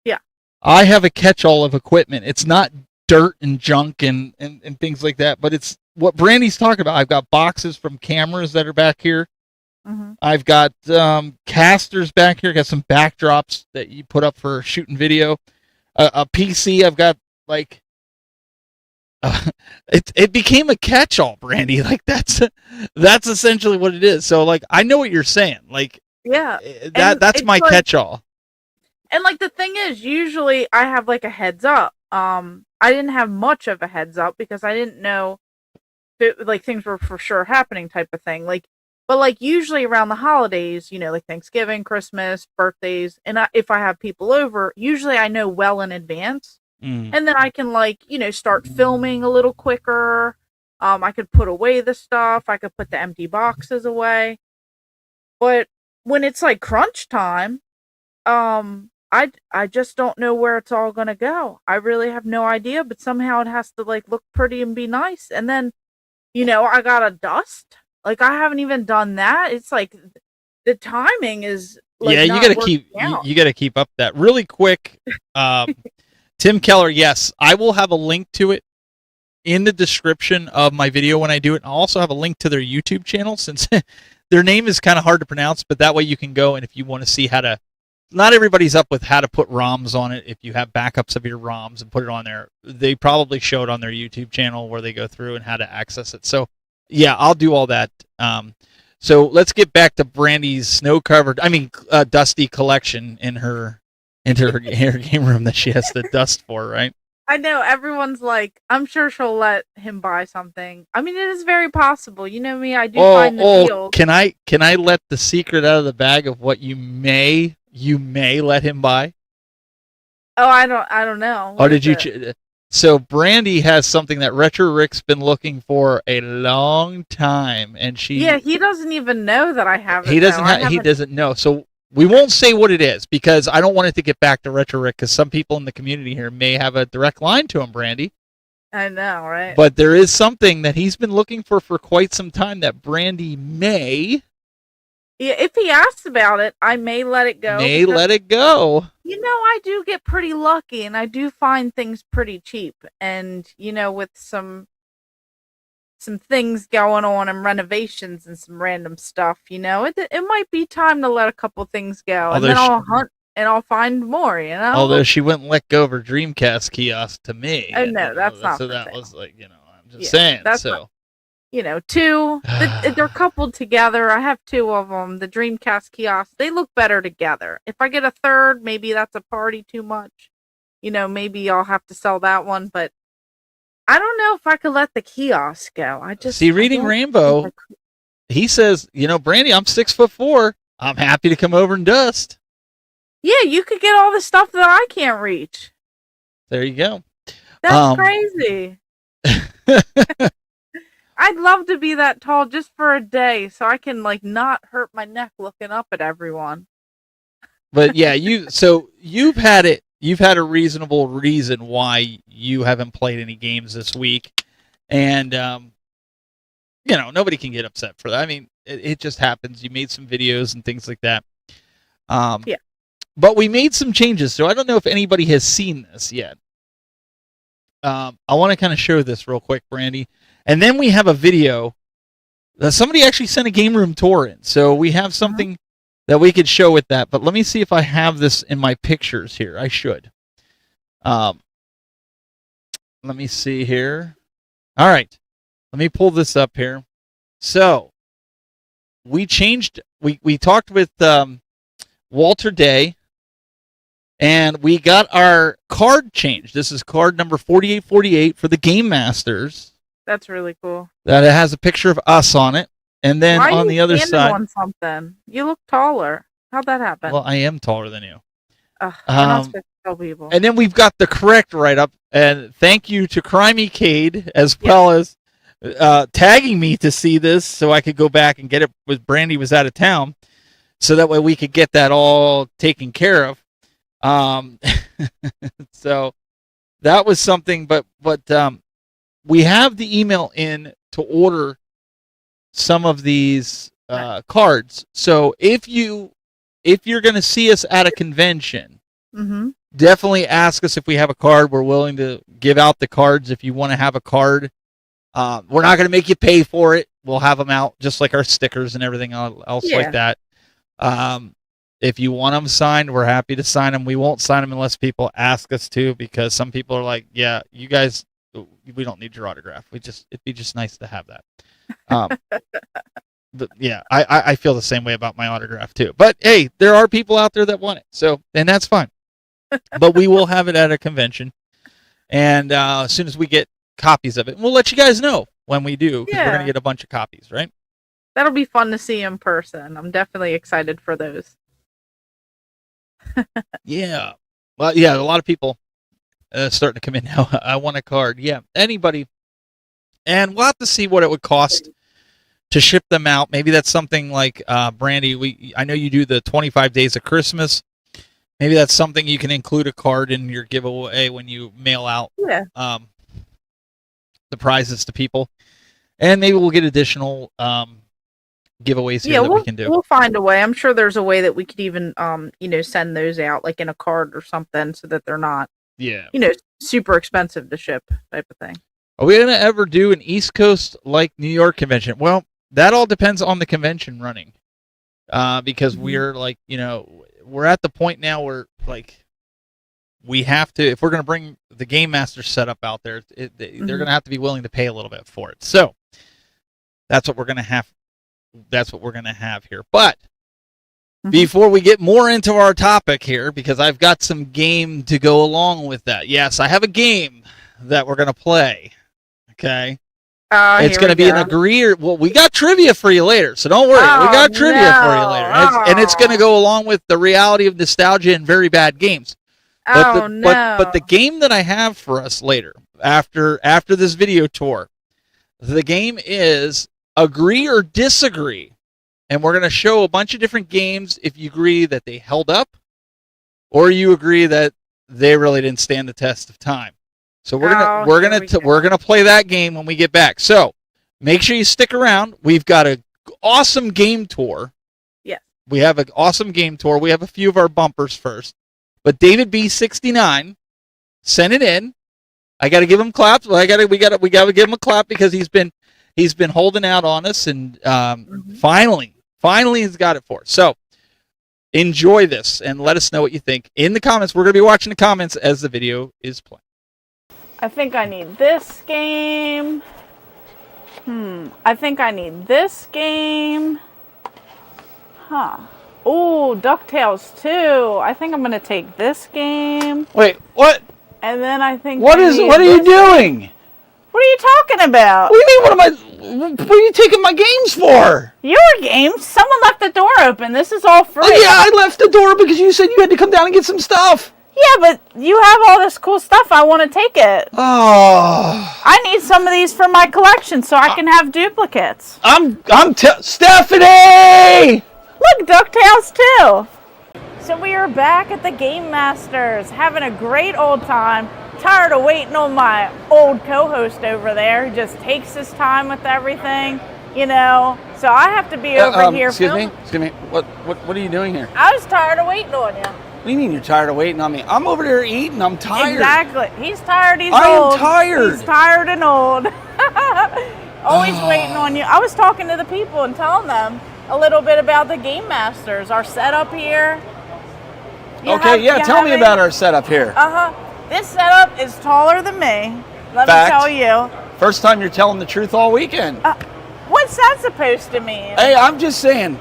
Yeah. I have a catch-all of equipment. It's not dirt and junk and things like that, but it's what Brandy's talking about. I've got boxes from cameras that are back here. Mm-hmm. I've got casters back here. Got some backdrops that you put up for shooting video. A PC. I've got like... it became a catch-all, Brandy. Like that's essentially what it is. So like I know what you're saying. Like yeah, that's my like, catch-all. And like the thing is, usually I have like a heads up. I didn't have much of a heads up because I didn't know if it, like things were for sure happening type of thing. Like, but like usually around the holidays, you know, like Thanksgiving, Christmas, birthdays, and if I have people over, usually I know well in advance. And then I can like, you know, start filming a little quicker. I could put away the stuff. I could put the empty boxes away. But when it's like crunch time, I just don't know where it's all going to go. I really have no idea, but somehow it has to like look pretty and be nice. And then, you know, I got to dust. Like I haven't even done that. It's like the timing is like, yeah, you got to keep up that really quick. Tim Keller, yes, I will have a link to it in the description of my video when I do it. And I'll also have a link to their YouTube channel since their name is kind of hard to pronounce, but that way you can go and if you want to see how to, not everybody's up with how to put ROMs on it. If you have backups of your ROMs and put it on there, they probably show it on their YouTube channel where they go through and how to access it. So yeah, I'll do all that. So let's get back to Brandy's dusty collection in her game room that she has to dust for, right? I know everyone's like, I'm sure she'll let him buy something. I mean, it is very possible. You know me, I do find the deals. Can I let the secret out of the bag of what you may let him buy? Oh, I don't know. Or did you? So Brandy has something that Retro Rick's been looking for a long time, and Yeah, he doesn't even know that I have it. He doesn't. He doesn't know. So we won't say what it is because I don't want it to get back to Retro Rick because some people in the community here may have a direct line to him, Brandy. I know, right? But there is something that he's been looking for quite some time that Brandy may. Yeah, if he asks about it, I may let it go. Let it go. You know, I do get pretty lucky, and I do find things pretty cheap. And you know, with some things going on and renovations and some random stuff, you know, it might be time to let a couple things go, and then I'll hunt and I'll find more. You know, although she wouldn't let go of her Dreamcast kiosk to me. Oh no, that's not. So that was like, I'm just saying. That's not, two. They're coupled together. I have two of them. The Dreamcast kiosks, they look better together. If I get a third, maybe that's a party too much. Maybe I'll have to sell that one. But I don't know if I could let the kiosk go. I just see. Reading Rainbow, he says, Brandy, I'm 6'4". I'm happy to come over and dust. Yeah, you could get all the stuff that I can't reach. There you go. That's crazy. I'd love to be that tall just for a day so I can not hurt my neck looking up at everyone. But yeah, you've had a reasonable reason why you haven't played any games this week. And nobody can get upset for that. I mean, it just happens. You made some videos and things like that. Yeah. But we made some changes, so I don't know if anybody has seen this yet. I want to kind of show this real quick, Brandy. And then we have a video that somebody actually sent a game room tour in. So we have something that we could show with that. But let me see if I have this in my pictures here. I should. Let me see here. All right. Let me pull this up here. So we talked with Walter Day, and we got our card changed. This is card number 4848 for the Game Masters. That's really cool. That it has a picture of us on it. And then on the other side. On something? You look taller. How'd that happen? Well, I am taller than you. I'm not supposed to tell people. And then we've got the correct write-up. And thank you to Crimey Cade, as well as tagging me to see this so I could go back and get it when Brandy was out of town. So that way we could get that all taken care of. So that was something. But we have the email in to order some of these cards. So if you're going to see us at a convention, definitely ask us if we have a card. We're willing to give out the cards if you want to have a card. We're not going to make you pay for it. We'll have them out just like our stickers and everything else like that. If you want them signed, we're happy to sign them. We won't sign them unless people ask us to, because some people are like, yeah, you guys, we don't need your autograph. It'd be just nice to have that. But yeah, I feel the same way about my autograph too. But hey, there are people out there that want it, and that's fine. But we will have it at a convention, and as soon as we get copies of it, we'll let you guys know when we do, because we're gonna get a bunch of copies, right? That'll be fun to see in person. I'm definitely excited for those. Yeah. Well, yeah, a lot of people starting to come in now. I want a card. Yeah, anybody. And we'll have to see what it would cost to ship them out. Maybe that's something like Brandy. I know you do the 25 days of Christmas. Maybe that's something you can include a card in your giveaway when you mail out the prizes to people. And maybe we'll get additional giveaways here that we can do. We'll find a way. I'm sure there's a way that we could even send those out like in a card or something so that they're not super expensive to ship type of thing. Are we going to ever do an East Coast like New York convention? Well, that all depends on the convention running. Because we're like, we're at the point now where like we have to, if we're going to bring the Game Master setup out there, they're going to have to be willing to pay a little bit for it. So that's what we're going to have. That's what we're going to have here. But before we get more into our topic here, because I've got some game to go along with that. Yes, I have a game that we're going to play. Okay. It's going to be an agree. Well, we got trivia for you later, so don't worry. We got trivia for you later. And it's going to go along with the reality of nostalgia and very bad games. But the game that I have for us later, after this video tour, the game is Agree or Disagree. And we're going to show a bunch of different games if you agree that they held up or you agree that they really didn't stand the test of time. So we're gonna play that game when we get back. So make sure you stick around. We've got an awesome game tour. Yeah. We have an awesome game tour. We have a few of our bumpers first. But David B69 sent it in. I got to give him claps. We got to give him a clap because he's been holding out on us, and finally he's got it for us. So enjoy this and let us know what you think in the comments. We're going to be watching the comments as the video is playing. I think I need this game. I think I need this game. Oh, DuckTales 2. I think I'm going to take this game. Wait, what? And then I think what are you doing? What are you talking about? What do you mean, what are you taking my games for? Your games? Someone left the door open. This is all free. Oh, yeah, I left the door because you said you had to come down and get some stuff. Yeah, but you have all this cool stuff. I want to take it. Oh. I need some of these for my collection so I can have duplicates. Stephanie! Look, DuckTales 2. So we are back at the Game Masters, having a great old time. Tired of waiting on my old co-host over there who just takes his time with everything, you know. So I have to be over here. Excuse me. What are you doing here? I was tired of waiting on you. What do you mean you're tired of waiting on me? I'm over there eating. I'm tired. Exactly. He's tired. He's I old. am tired. He's tired and old. Always waiting on you. I was talking to the people and telling them a little bit about the Game Masters, our setup here. Tell me about our setup here. This setup is taller than me. Let me tell you. First time you're telling the truth all weekend. What's that supposed to mean? Hey, I'm just saying,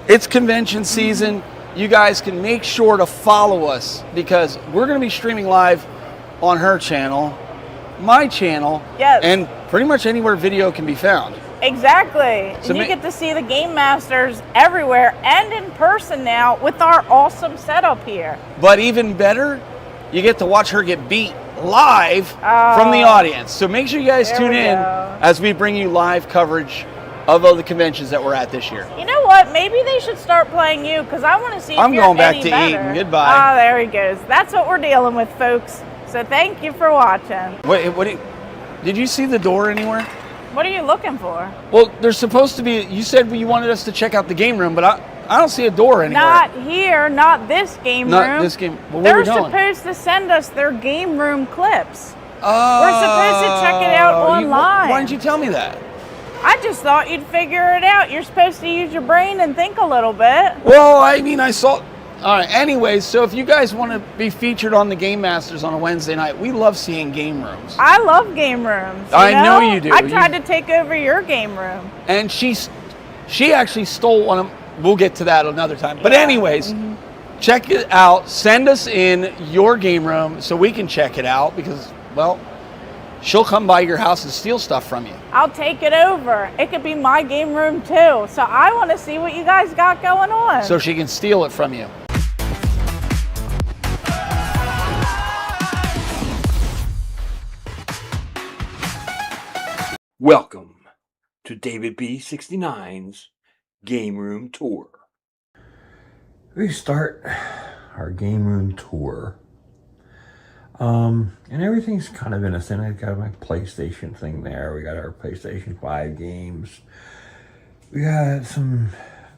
it's convention season. You guys can make sure to follow us because we're going to be streaming live on her channel, my channel, and pretty much anywhere video can be found. Exactly. So you get to see the Game Masters everywhere and in person now with our awesome setup here. But even better, you get to watch her get beat live from the audience. So make sure you guys tune in as we bring you live coverage of all the conventions that we're at this year. You know what? Maybe they should start playing you because I want to see if I'm you're going back any to better. eating. Goodbye. There he goes. That's what we're dealing with, folks. So thank you for watching. Did you see the door anywhere? What are you looking for? Well, there's supposed to be, you said you wanted us to check out the game room, but I don't see a door anywhere. Not here, not this game room. Not this game. Well, where are we going? They're supposed to send us their game room clips. We're supposed to check it out online. Why didn't you tell me that? I just thought you'd figure it out. You're supposed to use your brain and think a little bit. Well, I mean, I saw... All right, anyways, so if you guys want to be featured on the Game Masters on a Wednesday night, we love seeing game rooms. I love game rooms. I know you do. I tried to take over your game room. And she actually stole one of them. We'll get to that another time. But anyways, check it out. Send us in your game room so we can check it out because, well, she'll come by your house and steal stuff from you. I'll take it over. It could be my game room too. So I want to see what you guys got going on. So she can steal it from you. Welcome to David B69's Game Room Tour. We start our game room tour. And everything's kind of innocent. I've got my PlayStation thing there. We got our PlayStation 5 games. We got some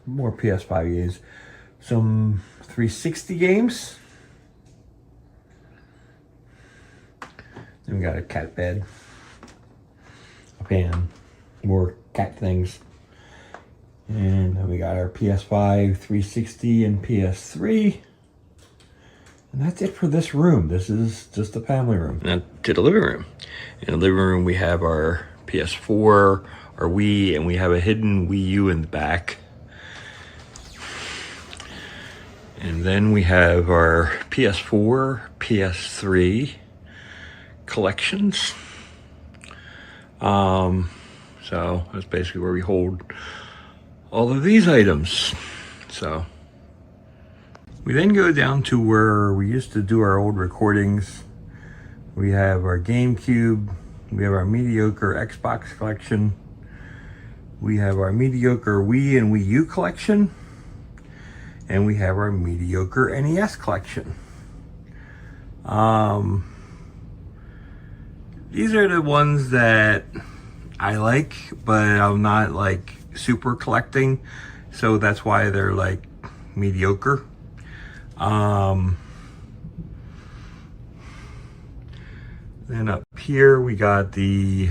more PS5 games. Some 360 games. Then we got a cat bed. A pan. More cat things. And then we got our PS5, 360, and PS3. And that's it for this room. This is just the family room. Now to the living room. In the living room, we have our PS4, our Wii, and we have a hidden Wii U in the back. And then we have our PS4, PS3 collections. So that's basically where we hold all of these items. So we then go down to where we used to do our old recordings. We have our GameCube, we have our mediocre Xbox collection, we have our mediocre Wii and Wii U collection, and we have our mediocre NES collection. These are the ones that I like, but I'm not like super collecting, so that's why they're like mediocre. Then up here we got the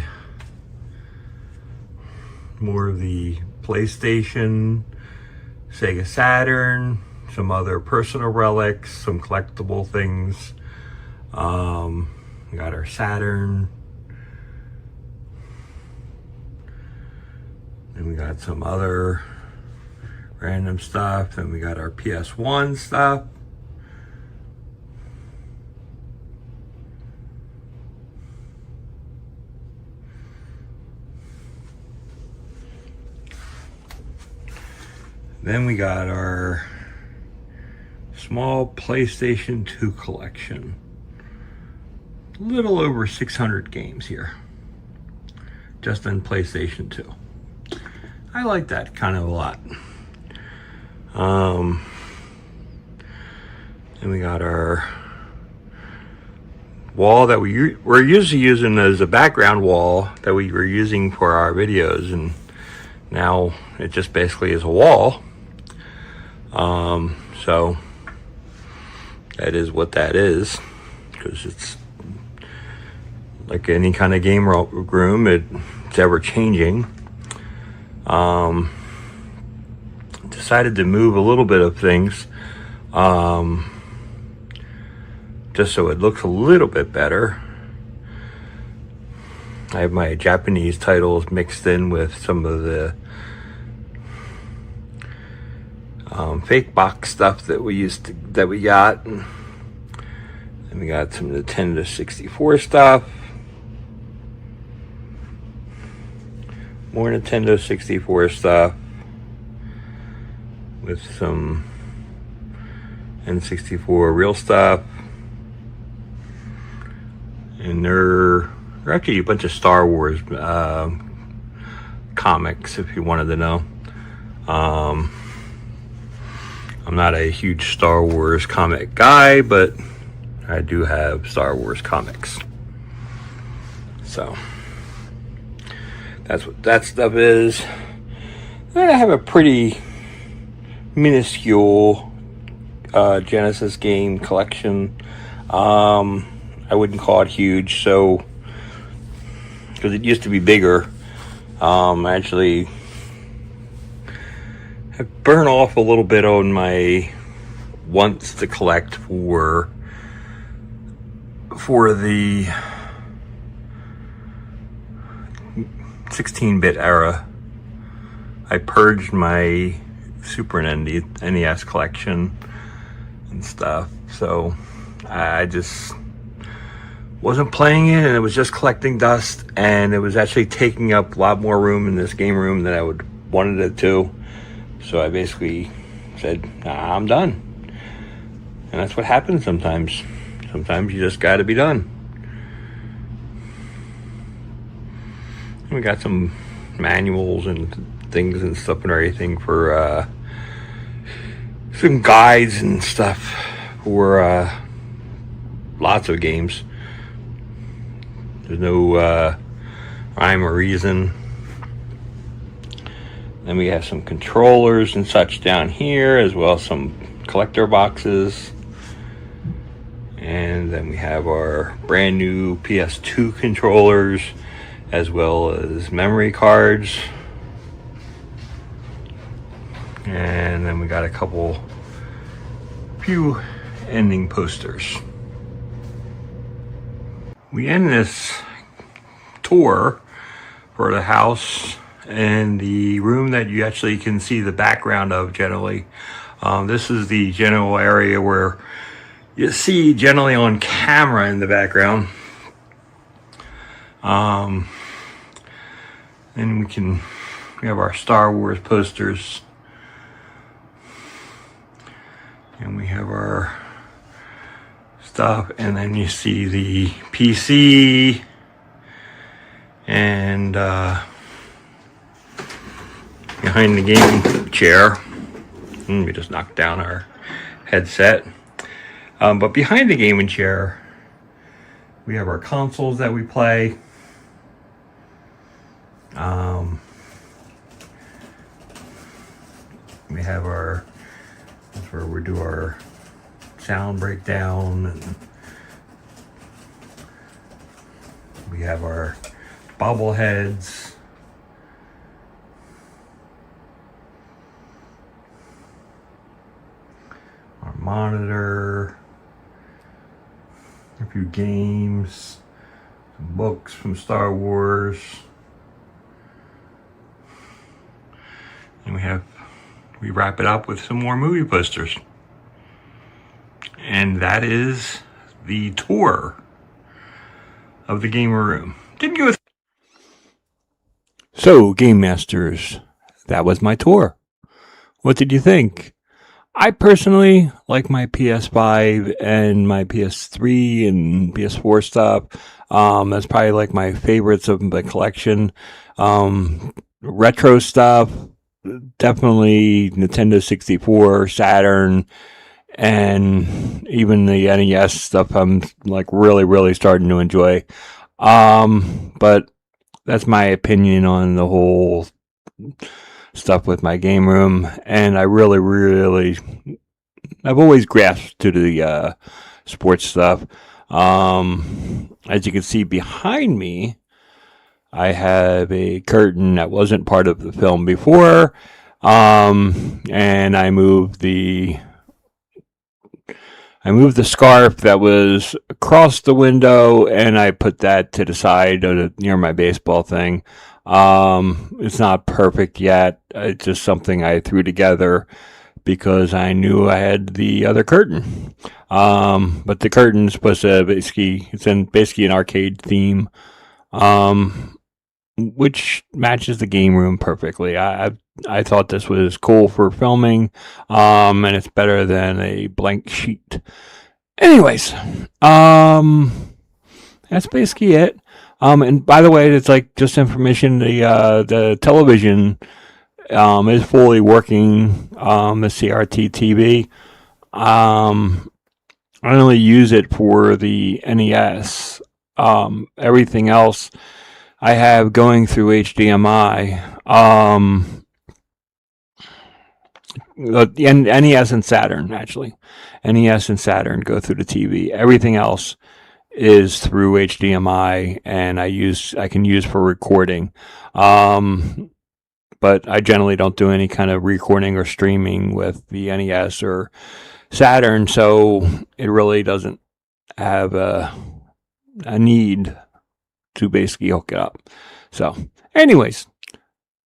more of the PlayStation, Sega Saturn, some other personal relics, some collectible things. We got our Saturn. Then we got some other random stuff. Then we got our PS1 stuff. Then we got our small PlayStation 2 collection. A little over 600 games here, just in PlayStation 2. I like that kind of a lot. Then we got our wall that we're usually using as a background wall that we were using for our videos, and now it just basically is a wall. So that is what that is, because it's like any kind of game room, it's ever changing. Decided to move a little bit of things, just so it looks a little bit better. I have my Japanese titles mixed in with some of the fake box stuff that we got. And we got some Nintendo 64 stuff. More Nintendo 64 stuff with some N64 real stuff. And there are actually a bunch of Star Wars comics, if you wanted to know. I'm not a huge Star Wars comic guy, but I do have Star Wars comics. So that's what that stuff is. Then I have a pretty minuscule Genesis game collection. I wouldn't call it huge, so because it used to be bigger. I actually have burned off a little bit on my wants to collect for the 16-bit era. I purged my Super NES collection and stuff, so I just wasn't playing it, and it was just collecting dust, and it was actually taking up a lot more room in this game room than I wanted it to. So I basically said, nah, I'm done. And that's what happens sometimes. Sometimes you just gotta be done. And we got some manuals and things and stuff and everything for some guides and stuff for lots of games. There's no rhyme or reason. Then we have some controllers and such down here, as well as some collector boxes. And then we have our brand new PS2 controllers, as well as memory cards. And then we got a few ending posters. We end this tour for the house and the room that you actually can see the background of generally This is the general area where you see generally on camera in the background. And we have our Star Wars posters. And we have our stuff, and then you see the PC and behind the gaming chair. We just knocked down our headset. But behind the gaming chair, we have our consoles that we play. We have that's where we do our sound breakdown, and we have our bobbleheads. Our monitor, a few games, some books from Star Wars, and we wrap it up with some more movie posters. And that is the tour of the gamer room. Didn't go. So, Game Masters, that was my tour. What did you think? I personally like my PS5 and my PS3 and PS4 stuff. That's probably like my favorites of the collection. Retro stuff, definitely Nintendo 64, Saturn, and even the NES stuff I'm like really starting to enjoy. But that's my opinion on the whole stuff with my game room, and I really I've always grasped to the sports stuff. As you can see behind me, I have a curtain that wasn't part of the film before, and I moved the scarf that was across the window, and I put that to the side near my baseball thing. It's not perfect yet. It's just something I threw together because I knew I had the other curtain. But the curtain's supposed to it's basically an arcade theme, which matches the game room perfectly. I thought this was cool for filming, and it's better than a blank sheet. Anyways, that's basically it. And by the way, it's like just information. The television is fully working. The CRT TV. I only use it for the NES. Everything else I have going through HDMI. The NES and Saturn, actually. NES and Saturn go through the TV. Everything else is through HDMI, and I can use for recording. But I generally don't do any kind of recording or streaming with the NES or Saturn, so it really doesn't have a need to basically hook it up. So, anyways,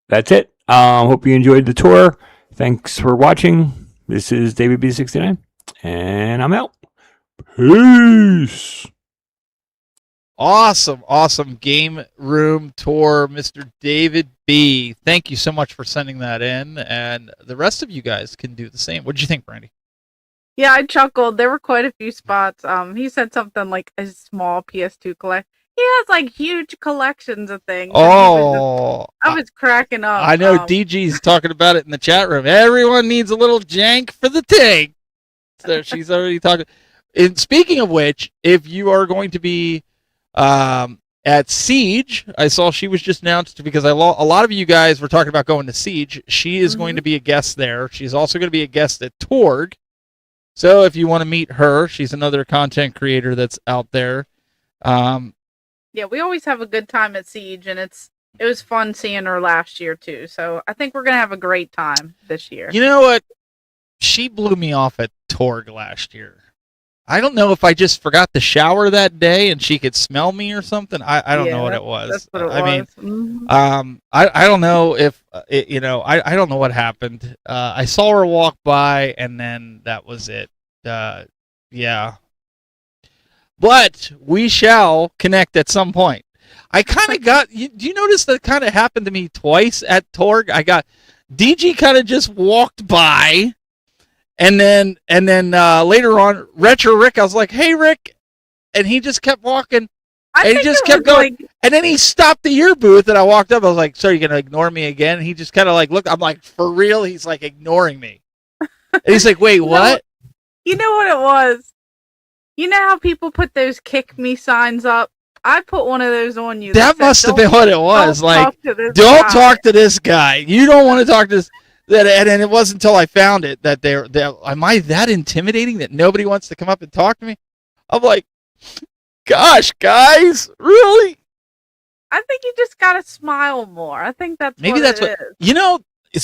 that's it. Hope you enjoyed the tour. Thanks for watching. This is David B69, and I'm out. Peace. Awesome game room tour, Mr. David B. Thank you so much for sending that in, and the rest of you guys can do the same. What did you think, Brandy? Yeah, I chuckled. There were quite a few spots. He said something like a small PS2 collect. He has like huge collections of things. Oh, I was cracking up. I know DG's talking about it in the chat room. Everyone needs a little jank for the tank. So she's already talking. And speaking of which, if you are going to be at Siege, I saw she was just announced because a lot of you guys were talking about going to Siege. She is going to be a guest there. She's also going to be a guest at Torg. So if you want to meet her, she's another content creator that's out there. Yeah, we always have a good time at Siege, and it was fun seeing her last year too. So I think we're gonna have a great time this year. You know what? She blew me off at Torg last year. I don't know if I just forgot to shower that day and she could smell me or something. I don't know what it was. That's what it was. Mean, I don't know if I don't know what happened. I saw her walk by and then that was it. Yeah. But we shall connect at some point. I kind of got. Do you notice that kind of happened to me twice at Torg? I got DG kind of just walked by. And then later on, Retro Rick, I was like, "Hey, Rick," and he just kept walking, and he just kept going. And then he stopped the year booth, and I walked up. I was like, "So you're gonna ignore me again?" And he just kind of like looked. I'm like, "For real?" He's like ignoring me, and he's like, "Wait, what?" You know what it was? You know how people put those "kick me" signs up? I put one of those on you. That must have been what it was. Like, don't talk to this guy. You don't want to talk to this. And it wasn't until I found it that they're am I that intimidating that nobody wants to come up and talk to me? I'm like, gosh, guys, really? I think you just gotta smile more. I think that's maybe that's what you know.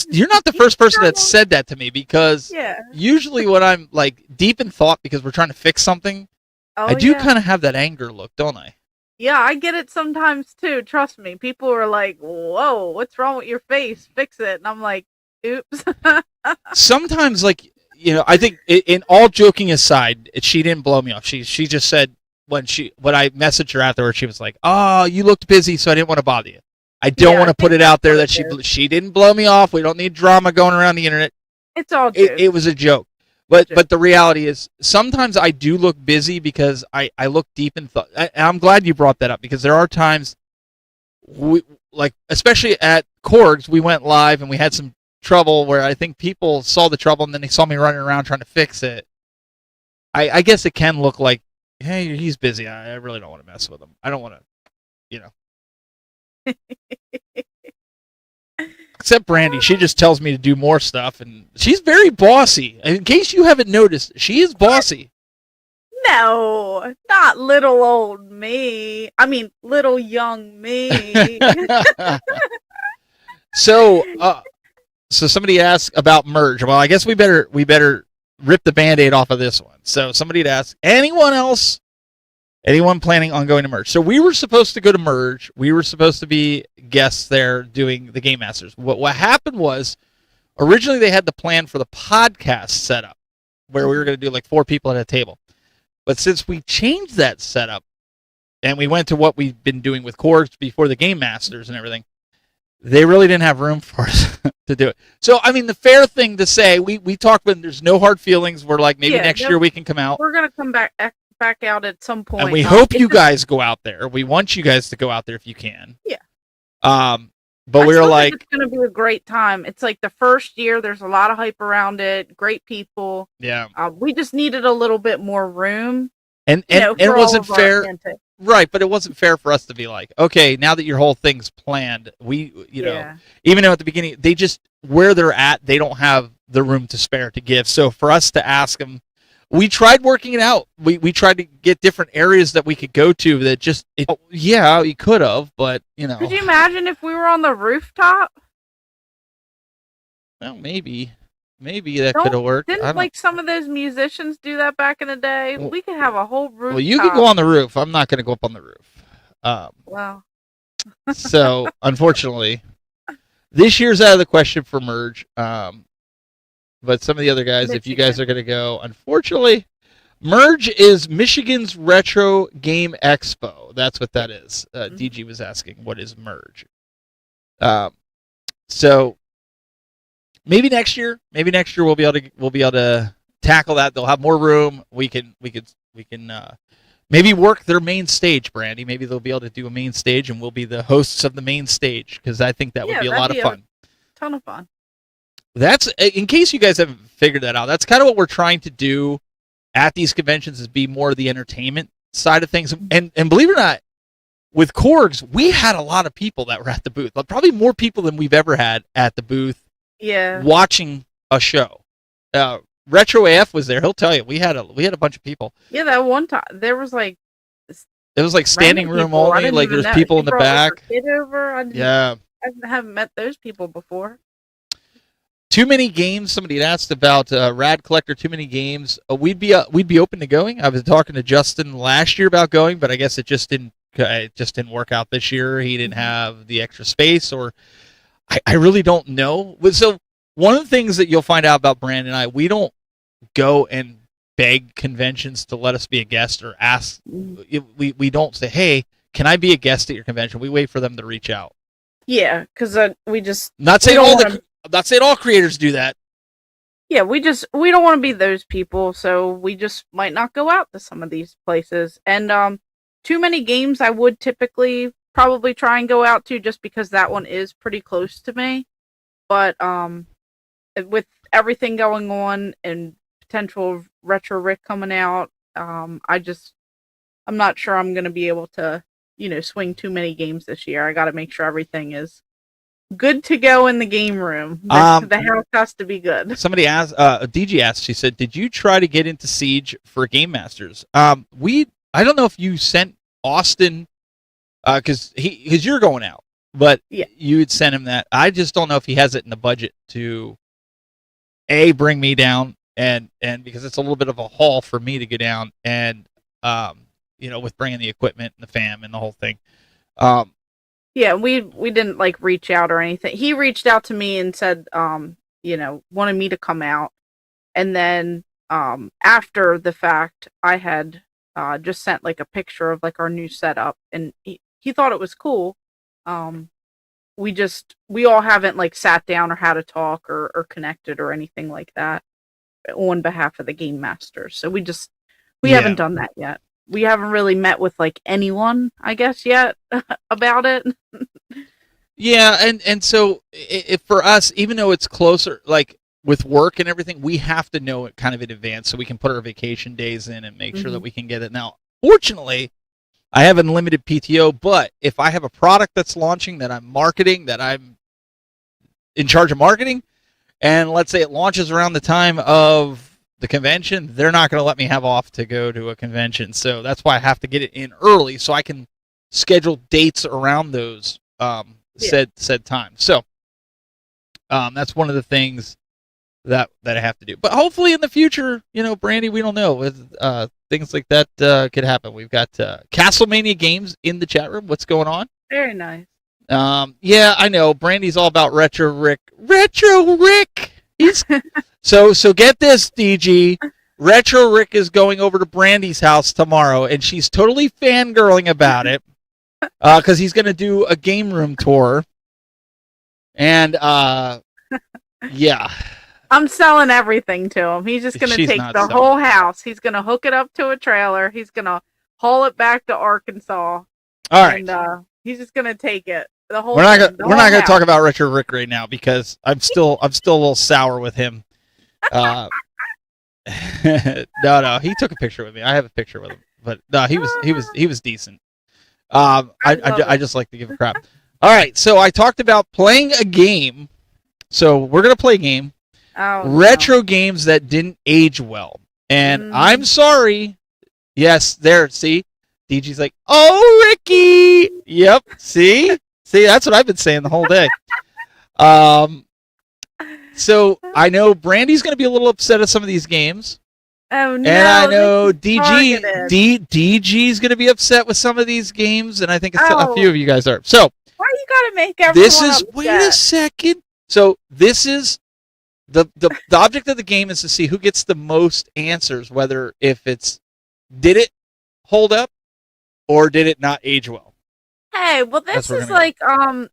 You're not the first person that said that to me because usually when I'm like deep in thought because we're trying to fix something, I do kind of have that anger look, don't I? Yeah, I get it sometimes too. Trust me. People are like, "Whoa, what's wrong with your face? Fix it." And I'm like, oops. Sometimes, like, I think in all joking aside, she didn't blow me off. She just said when I messaged her afterwards, she was like, "Oh, you looked busy, so I didn't want to bother you." I don't want to put it out there that she didn't blow me off. We don't need drama going around the internet. It's all it was a joke. But the reality is sometimes I do look busy because I look deep in thought. And I'm glad you brought that up because there are times especially at Korg's, we went live and we had some trouble where I think people saw the trouble and then they saw me running around trying to fix it. I guess it can look like, hey, he's busy. I really don't want to mess with him. I don't want to, Except Brandy, she just tells me to do more stuff, and she's very bossy. In case you haven't noticed, she is bossy. No, not little old me. I mean, little young me. So somebody asked about merge. Well, I guess we better rip the Band-Aid off of this one. So somebody had asked, anyone planning on going to merge? So we were supposed to go to merge. We were supposed to be guests there doing the Game Masters. What happened was originally they had the plan for the podcast setup where we were going to do like 4 people at a table. But since we changed that setup and we went to what we've been doing with Korgs before the Game Masters and everything, they really didn't have room for us to do it. So, I mean, the fair thing to say, we talked when there's no hard feelings. We're like, maybe next year we can come out. We're going to come back out at some point. And we hope you guys go out there. We want you guys to go out there if you can. Yeah. But we were like, it's going to be a great time. It's like the first year. There's a lot of hype around it. Great people. Yeah. We just needed a little bit more room. And it wasn't fair. Right, but it wasn't fair for us to be like, okay, now that your whole thing's planned, even though at the beginning, they just, where they're at, they don't have the room to spare to give. So for us to ask them, we tried working it out. We tried to get different areas that we could go to that just, we could have, but, Could you imagine if we were on the rooftop? Well, maybe that could have worked. Didn't some of those musicians do that back in the day? Well, we could have a whole rooftop. Well, you could go on the roof. I'm not going to go up on the roof. Wow. So, unfortunately, this year's out of the question for merge. But some of the other guys, if you guys are going to go, unfortunately, merge is Michigan's Retro Game Expo. That's what that is. DG was asking, what is merge? So maybe next year we'll be able to tackle that. They'll have more room. We can maybe work their main stage, Brandy. Maybe they'll be able to do a main stage, and we'll be the hosts of the main stage because I think that would be a lot of fun. Ton of fun. That's, in case you guys haven't figured that out, that's kind of what we're trying to do at these conventions, is be more of the entertainment side of things. And believe it or not, with Korgs, we had a lot of people that were at the booth. Probably more people than we've ever had at the booth. Yeah. Watching a show. Retro AF was there. He'll tell you we had a bunch of people. Yeah, that one time there was it was like standing room only. Like there's people in the back. Kid over. Yeah. I haven't met those people before. Too many games. Somebody had asked about Rad Collector. Too many games. We'd be open to going. I was talking to Justin last year about going, but I guess it just didn't work out this year. He didn't have the extra space, or I really don't know. So one of the things that you'll find out about Brandon and I, we don't go and beg conventions to let us be a guest or ask. We don't say, hey, can I be a guest at your convention? We wait for them to reach out. Yeah, because we just not saying all creators do that. Yeah, we don't want to be those people, so we just might not go out to some of these places. And too many games I would typically probably try and go out to, just because that one is pretty close to me. But with everything going on and potential Retro Rick coming out, I'm not sure I'm going to be able to, swing too many games this year. I got to make sure everything is good to go in the game room. The house has to be good. Somebody asked, DG asked, she said, did you try to get into Siege for Game Masters? I don't know if you sent Austin, because you're going out, but yeah, you would send him that. I just don't know if he has it in the budget to bring me down, and because it's a little bit of a haul for me to go down, and with bringing the equipment and the fam and the whole thing. Yeah, we didn't reach out or anything. He reached out to me and said, wanted me to come out, and then after the fact, I had just sent a picture of our new setup, and he thought it was cool. We all haven't sat down or had a talk or connected or anything like that on behalf of the Game Masters. So we haven't done that yet. We haven't really met with anyone, I guess, yet about it. Yeah, and so if for us, even though it's closer, with work and everything, we have to know it kind of in advance so we can put our vacation days in and make sure that we can get it. Now, fortunately, I have unlimited PTO, but if I have a product that's launching that I'm marketing, that I'm in charge of marketing, and let's say it launches around the time of the convention, they're not going to let me have off to go to a convention. So that's why I have to get it in early so I can schedule dates around those said times. So that's one of the things that I have to do. But hopefully in the future, Brandy, we don't know. Things like that could happen. We've got Castlemania Games in the chat room. What's going on? Very nice. Yeah, I know. Brandy's all about Retro Rick. Retro Rick! He's so get this, DG. Retro Rick is going over to Brandy's house tomorrow, and she's totally fangirling about it because he's going to do a game room tour. And yeah. I'm selling everything to him. He's just going to take the whole house. He's going to hook it up to a trailer. He's going to haul it back to Arkansas. All right. And he's just going to take it. The whole we're not going to talk about Retro Rick right now because I'm still a little sour with him. No, he took a picture with me. I have a picture with him, but no, he was decent. I just like to give a crap. All right, so I talked about playing a game. So we're gonna play a game. Retro games that didn't age well, and I'm sorry. Yes, there. See, DG's like, oh, Ricky. Yep. See, that's what I've been saying the whole day. So I know Brandy's going to be a little upset at some of these games. Oh no! And I know DG's going to be upset with some of these games, and I think a few of you guys are. So why you got to make everyone upset? Wait a second. So this is the object of the game is to see who gets the most answers, whether if it's did it hold up or did it not age well. Hey, well, this is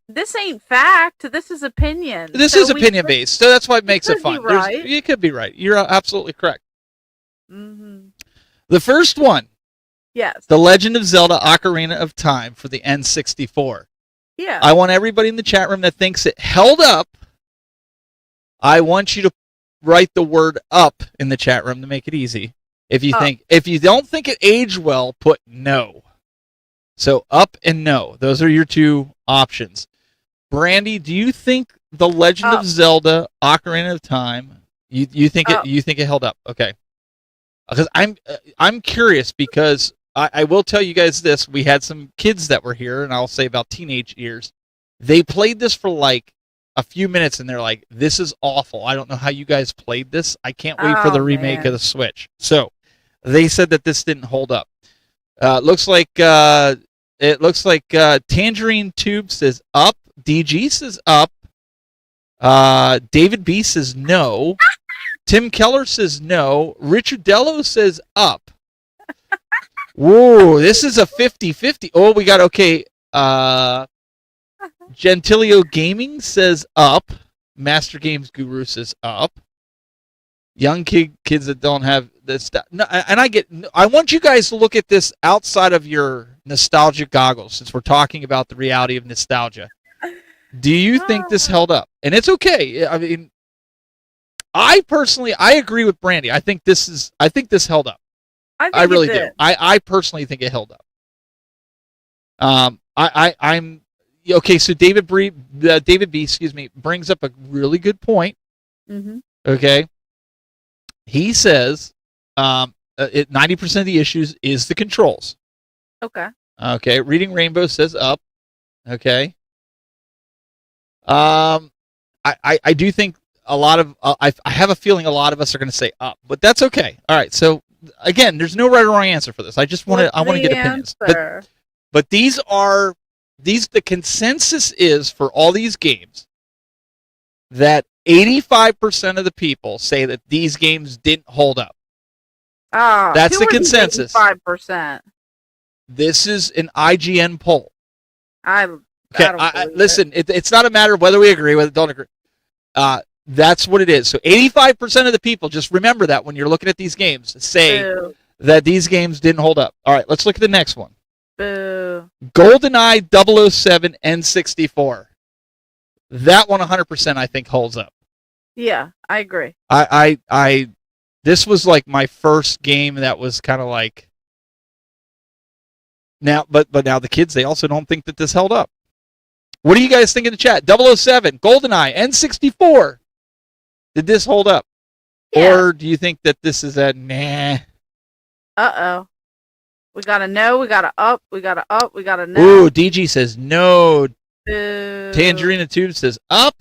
this ain't fact. This is opinion. This is opinion based, so that's why it makes it fun. Right. You could be right. You're absolutely correct. Mm-hmm. The first one. Yes. The Legend of Zelda: Ocarina of Time for the N64. Yeah. I want everybody in the chat room that thinks it held up. I want you to write the word "up" in the chat room to make it easy. If you don't think it aged well, put no. So up and no. Those are your two options. Brandy, do you think The Legend of Zelda: Ocarina of Time? You think it held up? Okay. Because I'm curious because I will tell you guys this. We had some kids that were here, and I'll say about teenage years. They played this for a few minutes and they're like, "This is awful. I don't know how you guys played this. I can't wait for the remake of the Switch." So they said that this didn't hold up. It looks like Tangerine Tube says up. DG says up. David B says no. Tim Keller says no. Richard Dello says up. Whoa, this is a 50-50. Oh, we got, okay. Gentilio Gaming says up. Master Games Guru says up. Young kids that don't have this. No, and I want you guys to look at this outside of your nostalgia goggles, since we're talking about the reality of nostalgia. Do you think this held up? And it's okay. I mean, I agree with Brandy. I think this held up. I really do. I personally think it held up. I'm okay. So David B, brings up a really good point. Mm-hmm. Okay. He says, 90% of the issues is the controls. Okay. Okay. Reading Rainbow says up. Okay. I do think a lot of I have a feeling a lot of us are going to say up, but that's okay. All right. So again, there's no right or wrong answer for this. I want to get opinions. But the consensus is for all these games that 85% of the people say that these games didn't hold up. That's the consensus. 85%. This is an IGN poll. Okay, listen, it's not a matter of whether we agree with it, don't agree. That's what it is. So 85% of the people, just remember that when you're looking at these games, say that these games didn't hold up. All right, let's look at the next one. Boo. GoldenEye 007 N64. That one 100% I think holds up. Yeah, I agree. This was like my first game that was kind of like now, but now the kids, they also don't think that this held up. What do you guys think in the chat? 007, GoldenEye, N64. Did this hold up? Yeah. Or do you think that this is a nah? Uh-oh. We got a no, we got a up, we got a up, we got a no. Ooh, DG says no. Boo. Tangerina Tube says up.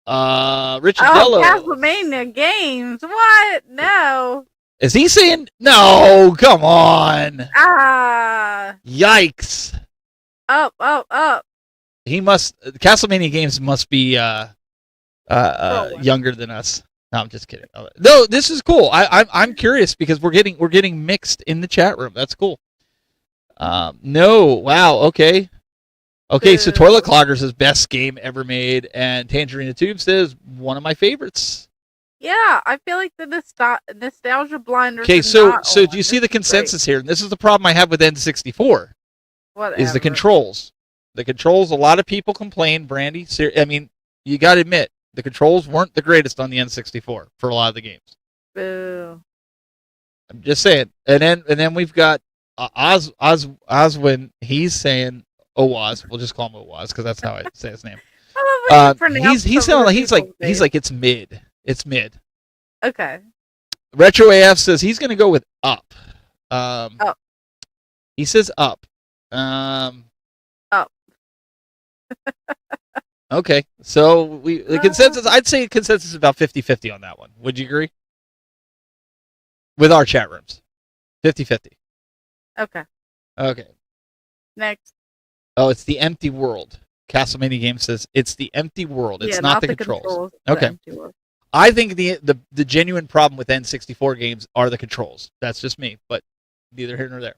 Richard Dello. Castlevania games. What? No. Is he saying no? Come on. Yikes. Up. He must. Castlevania games must be younger than us. No, I'm just kidding. No, this is cool. I'm curious because we're getting mixed in the chat room. That's cool. No. Wow. Okay. Okay. So Toilet Cloggers is best game ever made, and Tangerina Tube says one of my favorites. Yeah, I feel like the nostalgia blinders. Okay, so do you see the consensus here? And this is the problem I have with N64. Whatever. Is the controls. The controls, a lot of people complain, Brandy. I mean, you got to admit, the controls weren't the greatest on the N64 for a lot of the games. Boo. I'm just saying. And then we've got Oswin. He's saying Oz. We'll just call him Oz because that's how I say his name. He's like it's mid. It's mid. Okay. Retro AF says he's going to go with up. Up. He says up. Up. Okay. So the consensus, I'd say consensus is about 50-50 on that one. Would you agree? With our chat rooms. 50-50. Okay. Okay. Next. Oh, it's the empty world. Castlevania Game says it's the empty world. It's not the controls. Okay. I think the genuine problem with N64 games are the controls. That's just me, but neither here nor there.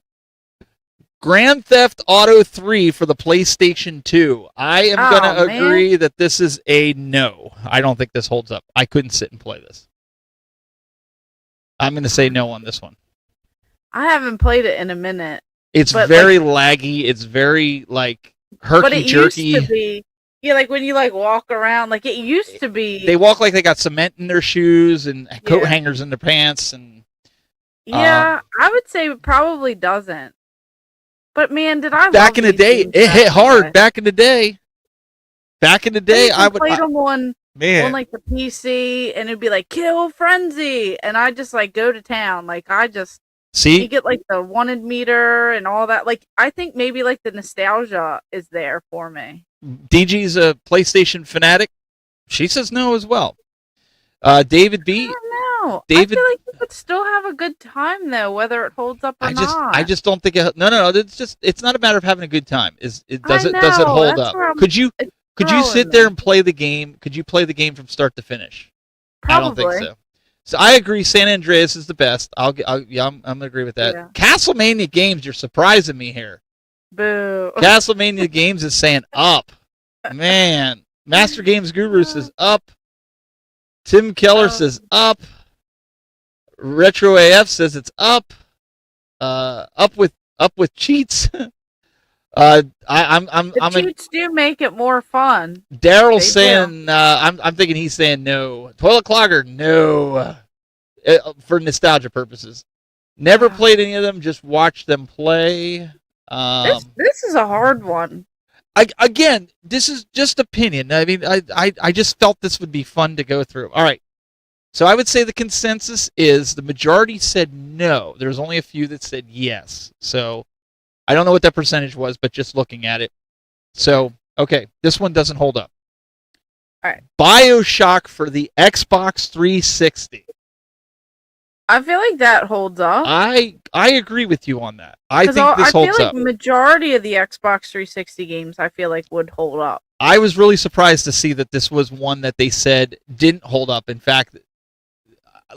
Grand Theft Auto 3 for the PlayStation 2. I am going to agree that this is a no. I don't think this holds up. I couldn't sit and play this. I'm going to say no on this one. I haven't played it in a minute. It's very laggy. It's very herky-jerky. Used to be. Yeah, like when you walk around, it used to be. They walk like they got cement in their shoes and coat hangers in their pants, and. Yeah, I would say it probably doesn't. But man, did I? Back in the day, it hit hard. Back in the day, I would play them on the PC, and it'd be like Kill Frenzy, and I just go to town. See, you get the wanted meter and all that. I think maybe the nostalgia is there for me. DG's a PlayStation fanatic. She says no as well. David B. I don't know. David, I feel like you could still have a good time though, whether it holds up or not. I just don't think it. No. It's not a matter of having a good time. Does it know, hold that's up? where I'm Could you sit there and play the game? Could you play the game from start to finish? Probably. I don't think so. So I agree. San Andreas is the best. I'm gonna agree with that. Yeah. Castlemania Games, you're surprising me here. Boo. Castlemania Games is saying up. Man, Master Games Guru says up. Tim Keller says up. Retro AF says it's up. Up with cheats. Cheats do make it more fun. Daryl's saying I'm thinking he's saying no. Toilet Clogger, no. For nostalgia purposes. Never played any of them, just watched them play. This is a hard one. Again, this is just opinion. I mean, I just felt this would be fun to go through. All right. So I would say the consensus is the majority said no. There's only a few that said yes. So I don't know what that percentage was, but just looking at it. So, okay, this one doesn't hold up. All right. BioShock for the Xbox 360. I feel like that holds up. I agree with you on that. I think this holds I feel up. like majority of the Xbox 360 games I feel like would hold up. I was really surprised to see that this was one that they said didn't hold up. In fact,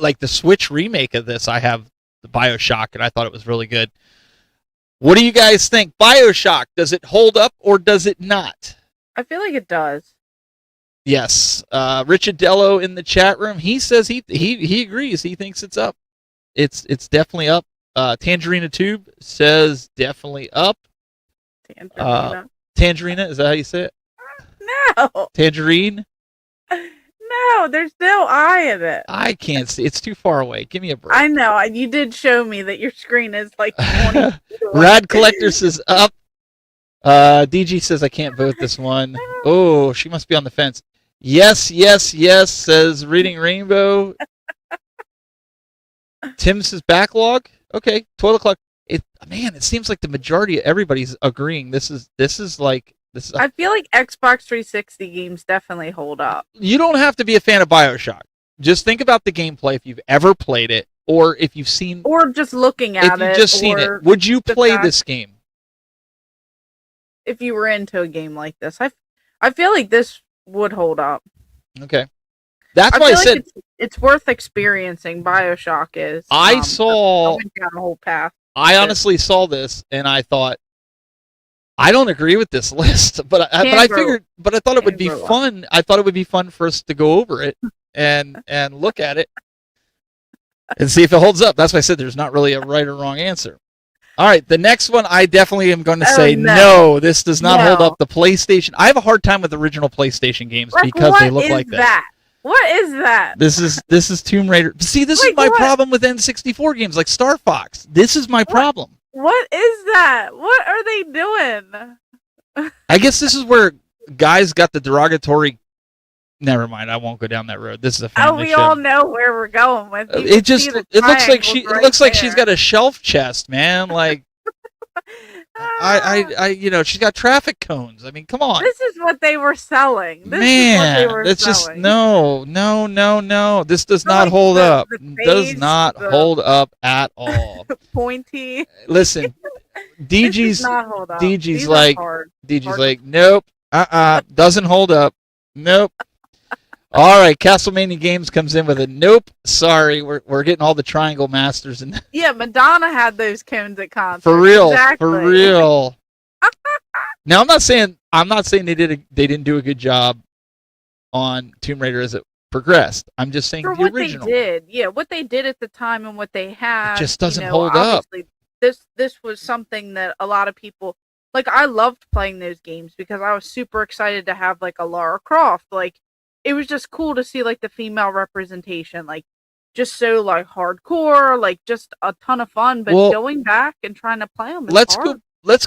like the Switch remake of this, I have the BioShock, and I thought it was really good. What do you guys think? BioShock, does it hold up or does it not? I feel like it does. Yes. Richard Dello in the chat room, he says he agrees. He thinks it's up. It's definitely up. Tangerina Tube says definitely up. Tangerina, is that how you say it? No. Tangerine? No, there's no I in it. I can't see. It's too far away. Give me a break. I know. You did show me that your screen is like 20. Rad Collector says up. DG says I can't vote this one. Oh, she must be on the fence. Yes, says Reading Rainbow. Tim says backlog. Okay, Toilet Clock. It seems like the majority of everybody's agreeing. This is. I feel like Xbox 360 games definitely hold up. You don't have to be a fan of BioShock. Just think about the gameplay if you've ever played it, or if you've seen, or just looking at it. If you've just seen it, would you play this game? If you were into a game like this, I feel like this would hold up. Okay, that's why I said like it's worth experiencing. BioShock is. I went down a whole path. I honestly saw this and I thought, I don't agree with this list, but I thought it would be fun. I thought it would be fun for us to go over it and look at it and see if it holds up. That's why I said there's not really a right or wrong answer. All right, the next one I definitely am going to say no. This does not hold up. The PlayStation. I have a hard time with original PlayStation games because they look like that. What is that? This is Tomb Raider. See, this is my problem with N64 games like Star Fox. This is my problem. What is that? What are they doing? I guess this is where guys got the derogatory. Never mind. I won't go down that road. This is a family show. All know where we're going with. It looks like she's got a shelf chest, man. Like she's got traffic cones. I mean, come on. This is what they were selling. Just no. This does not hold up. Does not hold up at all. Pointy. Listen, DG's like, nope, doesn't hold up. Nope. All right, Castlemania Games comes in with a nope. Sorry, we're getting all the Triangle Masters in. Yeah, Madonna had those cones at concerts. For real, exactly. For real. Now I'm not saying they didn't do a good job on Tomb Raider as it progressed. I'm just saying for the what original. They did, yeah, what they did at the time and what they had. It just doesn't hold up. This was something that a lot of people like. I loved playing those games because I was super excited to have like a Lara Croft, like. It was just cool to see like the female representation, like just so like hardcore, like just a ton of fun. But going back and trying to play them, let's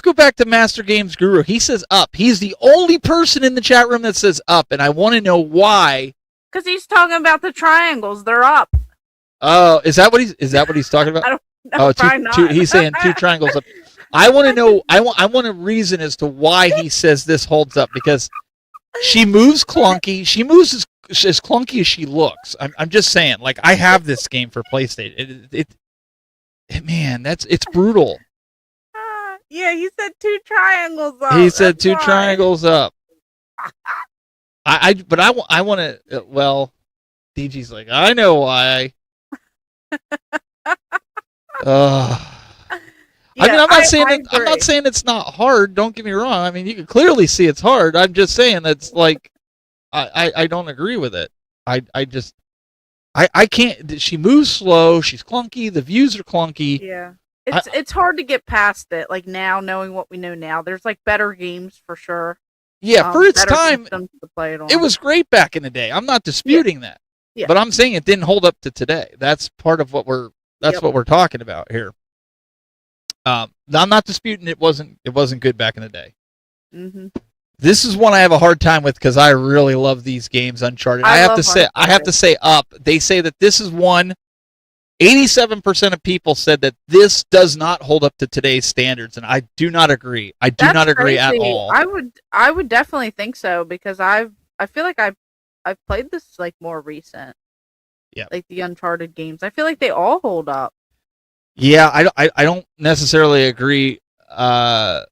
go back to Master Games Guru. He says up. He's the only person in the chat room that says up, and I want to know why. Because he's talking about the triangles. They're up. Oh, is that what he's talking about? I don't know. He's saying two triangles up. I want to know. I want a reason as to why he says this holds up, because she moves clunky. She moves as clunky as she looks. I'm just saying. Like, I have this game for PlayStation. Man, it's brutal. Yeah, he said 2 triangles up. He said 2 triangles up. I want to. Well, DG's like, I know why. Yeah, I mean, I'm not saying it's not hard. Don't get me wrong. I mean, you can clearly see it's hard. I'm just saying that's like, I don't agree with it. I can't. She moves slow. She's clunky. The views are clunky. Yeah, it's hard to get past it. Like, now, knowing what we know now, there's like better games for sure. Yeah, for its time, to play it on. It was great back in the day. I'm not disputing that. Yeah. But I'm saying it didn't hold up to today. That's part of what we're talking about here. I'm not disputing it wasn't good back in the day. Mm-hmm. This is one I have a hard time with because I really love these games. Uncharted. I have to say up. They say that this is one. 87% of people said that this does not hold up to today's standards, and I do not agree. That's not agree at all. I would definitely think so, because I feel like I've played this like more recent. Yeah. Like the Uncharted games. I feel like they all hold up. Yeah, I don't necessarily agree. I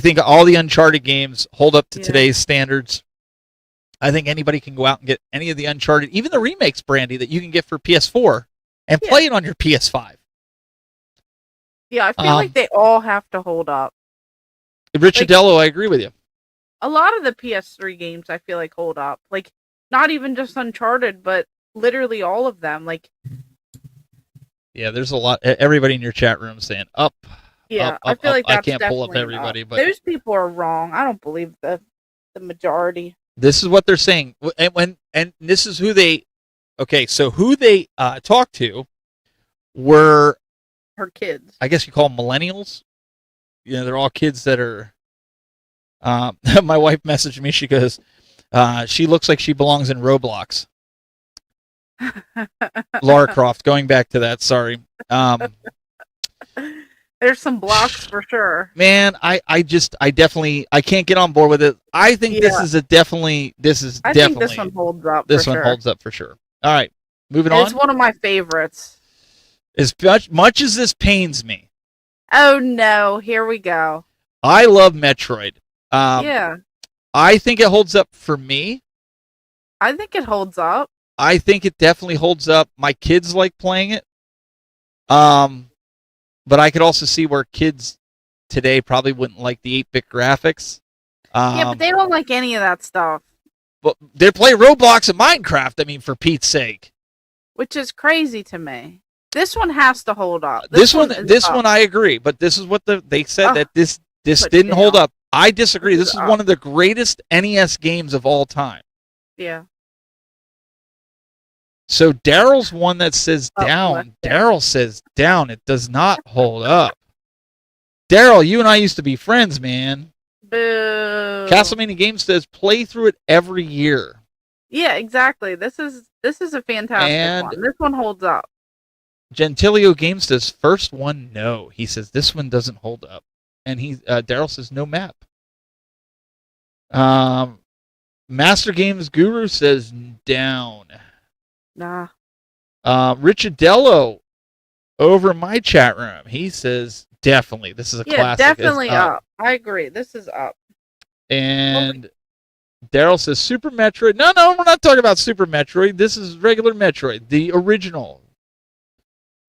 think all the Uncharted games hold up to today's standards. I think anybody can go out and get any of the Uncharted, even the remakes, Brandy, that you can get for PS4 and play it on your PS5. Yeah, I feel like they all have to hold up. Richadello, I agree with you. A lot of the PS3 games I feel like hold up. Like, not even just Uncharted, but literally all of them. Like, yeah, there's a lot. Everybody in your chat room saying up. Yeah, up, I feel like that's I can't pull up definitely everybody, up. but Those people are wrong. I don't believe the majority. This is what they're saying, and this is who they. Okay, so who they talked to were her kids. I guess you call them millennials. You know, they're all kids that are. My wife messaged me. She goes, she looks like she belongs in Roblox. Lara Croft. Going back to that. Sorry. There's some blocks for sure. Man, I definitely I can't get on board with it. I think this is definitely. I think this one holds up. This one holds up for sure. All right, moving on. It's one of my favorites. As much as this pains me. Oh no! Here we go. I love Metroid. Yeah. I think it holds up for me. I think it holds up. I think it definitely holds up. My kids like playing it. But I could also see where kids today probably wouldn't like the 8-bit graphics. Yeah, but they don't like any of that stuff. But they play Roblox and Minecraft, I mean, for Pete's sake. Which is crazy to me. This one has to hold up. This one I agree, but this is what they said that this didn't hold up. I disagree. This is one of the greatest NES games of all time. Yeah. So Daryl's one that says down. Daryl says down. It does not hold up. Daryl, you and I used to be friends, man. Boo. Castlemania Games says play through it every year. Yeah, exactly. This is a fantastic one. This one holds up. Gentilio Games says first one no. He says this one doesn't hold up, and Daryl says no map. Master Games Guru says down. Nah. Richadello over in my chat room. He says definitely. This is a classic. Definitely up. I agree. This is up. And Daryl says Super Metroid. No, we're not talking about Super Metroid. This is regular Metroid, the original.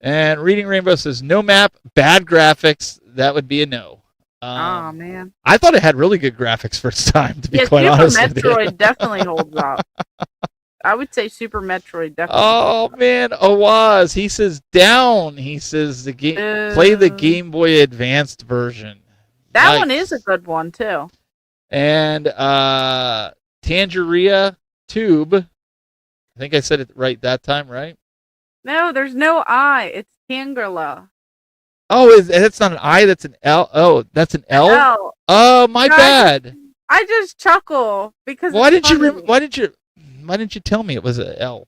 And Reading Rainbow says no map, bad graphics. That would be a no. Oh man. I thought it had really good graphics for its time, to be quite honest. Super Metroid definitely holds up. I would say Super Metroid definitely. Oh man, Awaz. He says down. He says the game play the Game Boy Advanced version. That one is a good one too. And Tangeria Tube. I think I said it right that time, right? No, there's no I. It's Tangerla. Oh, that's not an I. That's an L. Oh, that's an L. L. Oh, my bad. I just chuckle because Why didn't you tell me it was an L?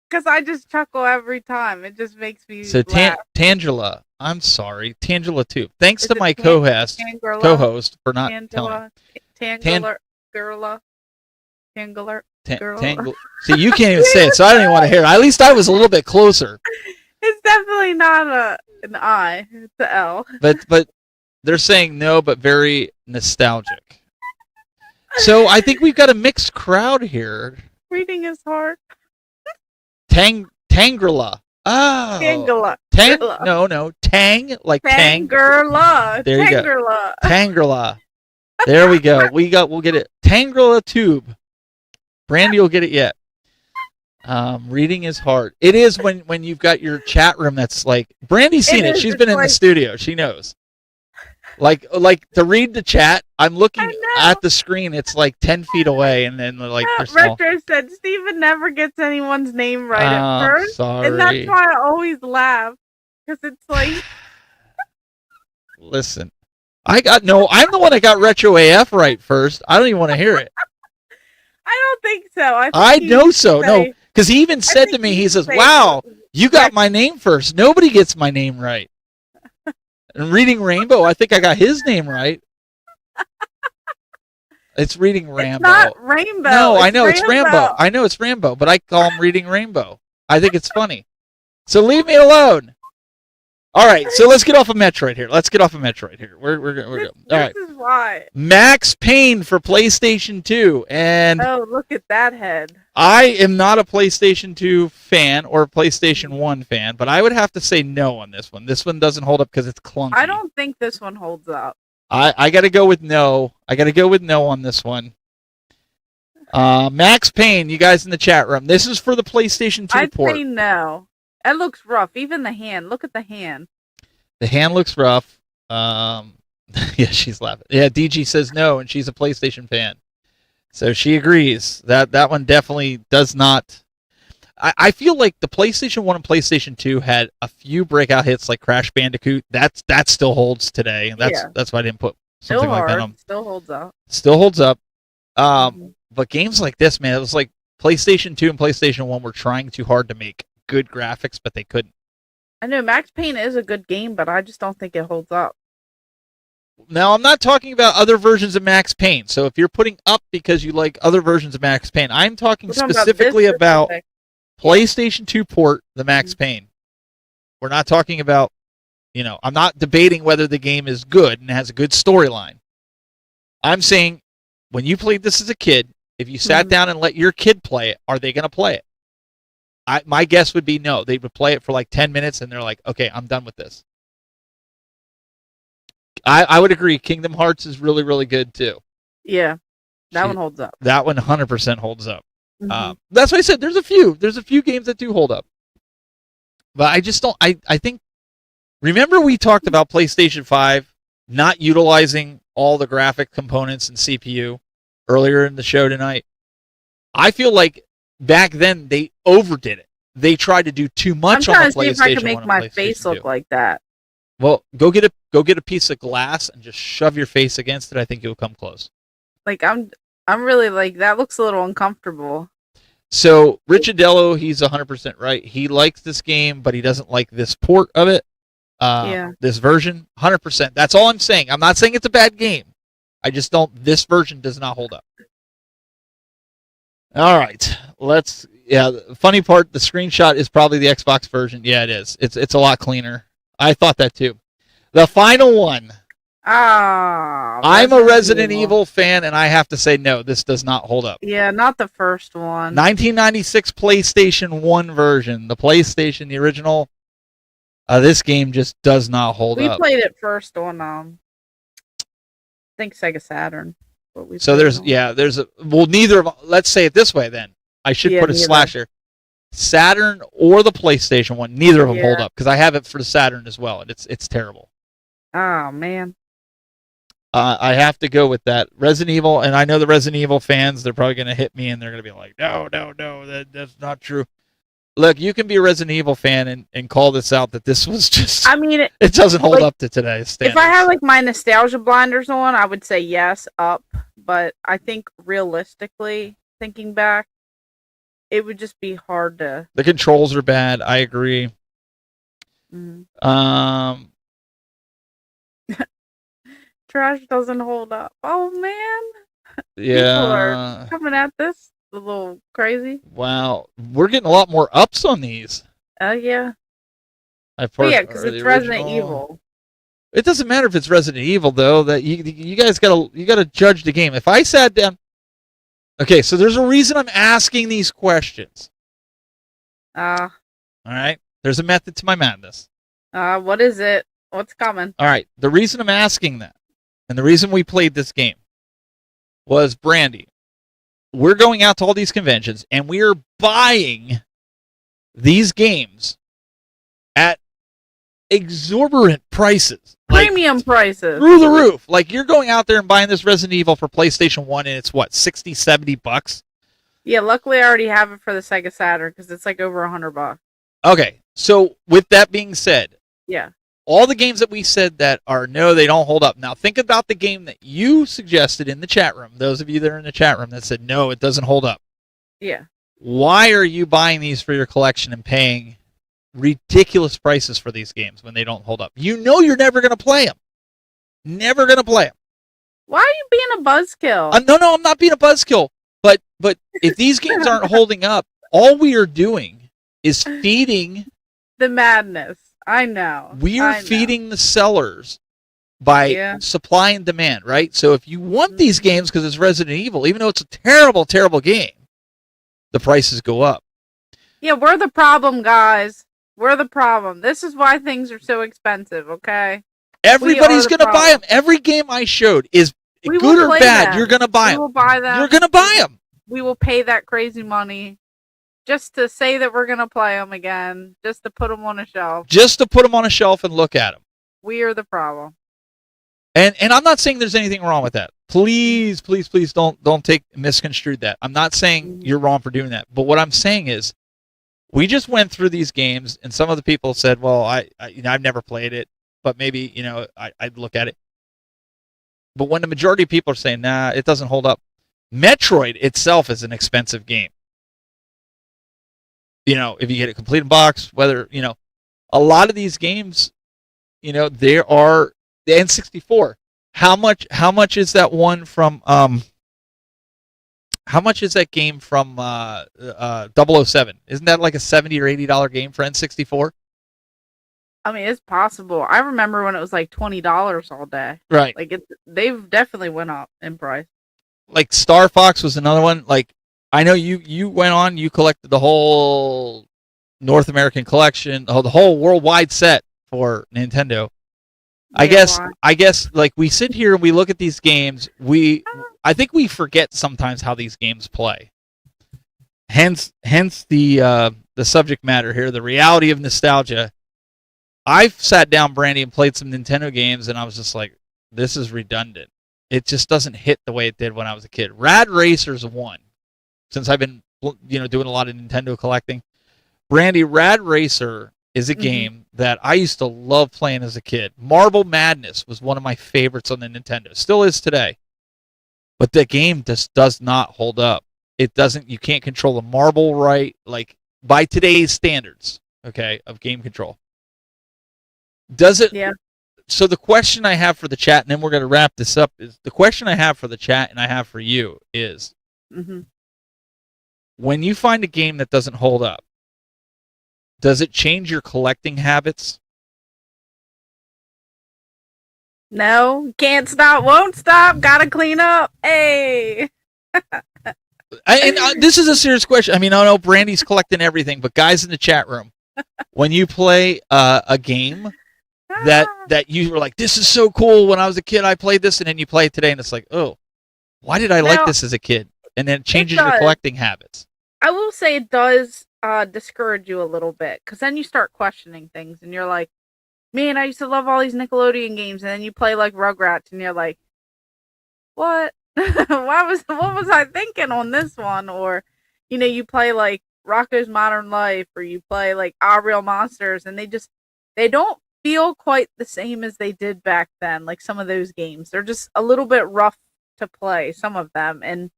Because I just chuckle every time. It just makes me So laugh. Tangela, I'm sorry, Tangela too. Thanks to my Tangela? co-host for not telling. Tangela, Tangler, girl. See, you can't even say it, so I don't even want to hear it. At least I was a little bit closer. It's definitely not an I. It's an L. But they're saying no, but very nostalgic. So I think we've got a mixed crowd here. Reading is hard. Tangrela. Oh. Tangela. No. Tang, like tang. Tangirla. There you Tangirla. go. Tangrela. There we go. We'll get it. Tangrela tube. Brandy will get it yet. Reading is hard. It is when you've got your chat room that's like Brandy's seen it. She's been in the studio. She knows. Like to read the chat, I'm looking at the screen. It's like 10 feet away, and then like Retro said Steven never gets anyone's name right at first, sorry. and that's why I always laugh because it's like. Listen, I'm the one that got Retro AF right first. I don't even want to hear it. I don't think so. I know so. No, because he even said to me, he says, "Wow, you got my name first. Nobody gets my name right." And Reading Rainbow, I think I got his name right. It's Reading Rambo. It's not Rainbow. No, I know it's Rambo. I know it's Rambo, but I call him Reading Rainbow. I think it's funny. So leave me alone. All right, so let's get off of Metroid here. We're going. All right. This is why. Max Payne for PlayStation 2, and oh, look at that head. I am not a PlayStation 2 fan or a PlayStation 1 fan, but I would have to say no on this one. This one doesn't hold up because it's clunky. I don't think this one holds up. I got to go with no. On this one. Max Payne, you guys in the chat room. This is for the PlayStation 2 port. I'd say no. It looks rough. Even the hand. Look at the hand. The hand looks rough. Yeah, she's laughing. Yeah, DG says no, and she's a PlayStation fan. So she agrees. That one definitely does not. I feel like the PlayStation 1 and PlayStation 2 had a few breakout hits like Crash Bandicoot. That still holds today. That's why I didn't put something like that on. Still holds up. Still holds up. But games like this, man, it was like PlayStation 2 and PlayStation 1 were trying too hard to make good graphics, but they couldn't. I know Max Payne is a good game, but I just don't think it holds up. Now, I'm not talking about other versions of Max Payne. So if you're putting up because you like other versions of Max Payne, I'm talking specifically about PlayStation 2 port, the Max Payne. We're not talking about, I'm not debating whether the game is good and has a good storyline. I'm saying when you played this as a kid, if you sat down and let your kid play it, are they going to play it? My guess would be no. They would play it for like 10 minutes and they're like, okay, I'm done with this. I would agree. Kingdom Hearts is really, really good too. Yeah, that one holds up. That one 100% holds up. That's why I said there's a few games that do hold up. But I just don't, I think, remember we talked about PlayStation 5 not utilizing all the graphic components and CPU earlier in the show tonight? I feel like back then they overdid it. They tried to do too much on the PlayStation 1. I'm trying to see if I can make my face look like that. Well, go get a piece of glass and just shove your face against it. I think you'll come close. Like I'm really like that looks a little uncomfortable. So Rich Adello, he's 100% right. He likes this game, but he doesn't like this port of it. This version, 100%. That's all I'm saying. I'm not saying it's a bad game. I just don't. This version does not hold up. All right, the funny part, the screenshot is probably the Xbox version. Yeah, it is. It's a lot cleaner. I thought that too. The final one. I'm a Resident Evil fan, and I have to say no, this does not hold up. Yeah, not the first one. 1996 PlayStation 1 version, the PlayStation, the original. This game just does not hold up. We played it first on, I think Sega Saturn. So neither of, let's say it this way then. I should put a slasher. Saturn or the PlayStation 1, neither of them hold up because I have it for the Saturn as well, and it's terrible. Oh man. I have to go with that. Resident Evil, and I know the Resident Evil fans, they're probably going to hit me and they're going to be like, no, that's not true. Look, you can be a Resident Evil fan and call this out that this was just, it doesn't hold up to today's standards. If I had like my nostalgia blinders on, I would say yes, up. But I think realistically, thinking back, it would just be hard to. The controls are bad. I agree. Trash doesn't hold up. Oh man. Yeah. People are coming at this a little crazy. Wow, we're getting a lot more ups on these. Oh yeah. Yeah, because it's Resident Evil. It doesn't matter if it's Resident Evil though. That you guys gotta judge the game. If I sat down, okay, so there's a reason I'm asking these questions. All right, there's a method to my madness. What is it? What's coming? All right, the reason I'm asking that, and the reason we played this game, was Brandy. We're going out to all these conventions, and we are buying these games at exorbitant prices. Premium prices. Through the roof. Like, you're going out there and buying this Resident Evil for PlayStation 1, and it's, what, $60-$70? Yeah, luckily I already have it for the Sega Saturn, because it's like over $100. Okay, so with that being said, yeah, all the games that we said that are, no, they don't hold up. Now, think about the game that you suggested in the chat room, those of you that are in the chat room that said, no, it doesn't hold up. Yeah. Why are you buying these for your collection and paying ridiculous prices for these games when they don't hold up? You know you're never going to play them. Never going to play them. Why are you being a buzzkill? No, I'm not being a buzzkill. But if these games aren't holding up, all we are doing is feeding the madness. I know. We are feeding the sellers by supply and demand, right? So if you want these games because it's Resident Evil, even though it's a terrible, terrible game, the prices go up. Yeah, we're the problem, guys. We're the problem. This is why things are so expensive, okay? Everybody's going to buy them. Every game I showed is good or bad. You're going to buy them. We will buy them. You're going to buy them. We will pay that crazy money just to say that we're going to play them again, just to put them on a shelf. Just to put them on a shelf and look at them. We are the problem. And I'm not saying there's anything wrong with that. Please, please, please don't take misconstrued that. I'm not saying you're wrong for doing that. But what I'm saying is, we just went through these games, and some of the people said, "Well, I've never played it, but maybe I'd look at it." But when the majority of people are saying, "Nah, it doesn't hold up," Metroid itself is an expensive game. If you get a complete box, whether a lot of these games, there are the N64. How much is that one from? How much is that game from 007? Isn't that like a $70 or $80 game for N64? I mean, it's possible. I remember when it was like $20 all day. Right. Like they've definitely went up in price. Like Star Fox was another one. Like, I know you went on, you collected the whole North American collection, the whole worldwide set for Nintendo. Yeah, I guess like we sit here and we look at these games, I think we forget sometimes how these games play. Hence the subject matter here, the reality of nostalgia. I've sat down, Brandy, and played some Nintendo games, and I was just like, this is redundant. It just doesn't hit the way it did when I was a kid. Rad Racer's one. Since I've been doing a lot of Nintendo collecting. Brandy, Rad Racer is a game that I used to love playing as a kid. Marble Madness was one of my favorites on the Nintendo. Still is today. But the game just does not hold up. It doesn't. You can't control the marble right, like by today's standards, okay, of game control. Does it? Yeah. So the question I have for the chat, and then we're going to wrap this up, is the question I have for the chat and I have for you is, when you find a game that doesn't hold up, does it change your collecting habits? No, can't stop, won't stop, gotta clean up. Hey. This is a serious question. I mean, I know Brandy's collecting everything, but guys in the chat room, when you play a game that you were like, this is so cool, when I was a kid I played this, and then you play it today and it's like, oh, why did I like this as a kid? And then it changes your collecting habits. I will say it does discourage you a little bit, because then you start questioning things and you're like, man, I used to love all these Nickelodeon games, and then you play like Rugrats and you're like, what? what was I thinking on this one? Or you play like Rocko's Modern Life, or you play like Real Monsters, and they don't feel quite the same as they did back then. Like some of those games, they're just a little bit rough to play, some of them. And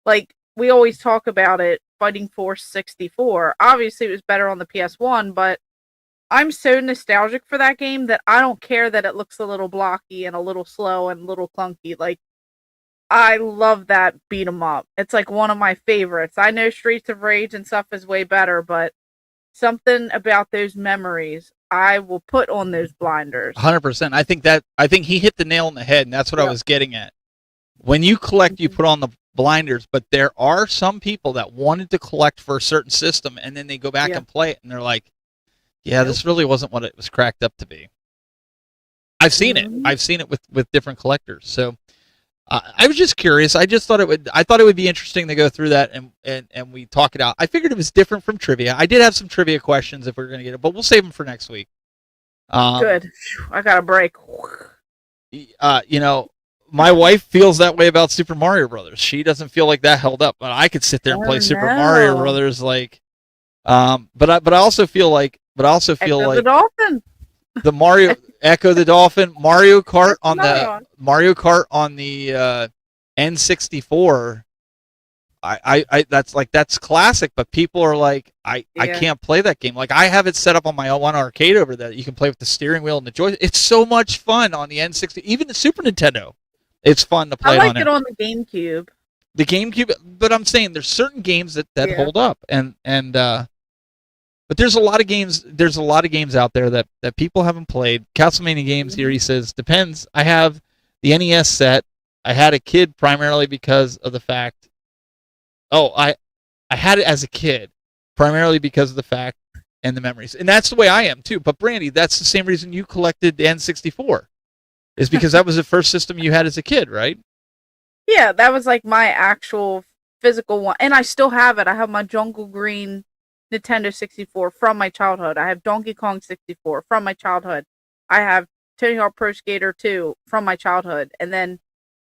like we always talk about it, Fighting Force 64. Obviously, it was better on the PS1, but I'm so nostalgic for that game that I don't care that it looks a little blocky and a little slow and a little clunky. Like, I love that beat 'em up. It's like one of my favorites. I know Streets of Rage and stuff is way better, but something about those memories I will put on those blinders. 100%. I think he hit the nail on the head, and that's what I was getting at. When you collect, you put on the blinders, but there are some people that wanted to collect for a certain system, and then they go back and play it, and they're like, yeah, this really wasn't what it was cracked up to be. I've seen it. I've seen it with different collectors. So I was just curious. I thought it would be interesting to go through that and we talk it out. I figured it was different from trivia. I did have some trivia questions if we're going to get it, but we'll save them for next week. Good. I got a break. You know, my wife feels that way about Super Mario Brothers. She doesn't feel like that held up, but I could sit there and play Super Mario Brothers like. But I also feel like the dolphin. The Mario Echo the Dolphin, Mario Kart on the N64. That's classic, but people are like, I can't play that game. Like, I have it set up on my one arcade over there. You can play with the steering wheel and the joy. It's so much fun on the N60, even the Super Nintendo. It's fun to play. I like it on the GameCube. The GameCube, but I'm saying there's certain games that hold up, but there's a lot of games. There's a lot of games out there that people haven't played. Castlemania Games here, he says, depends. I have the NES set. I had a kid primarily because of the fact. Oh, I had it as a kid primarily because of the fact and the memories, and that's the way I am too. But Brandy, that's the same reason you collected the N64, is because that was the first system you had as a kid, right? Yeah, that was like my actual physical one, and I still have it. I have my Jungle Green Nintendo 64 from my childhood. I have Donkey Kong 64 from my childhood. I have Tony Hawk Pro Skater 2 from my childhood. And then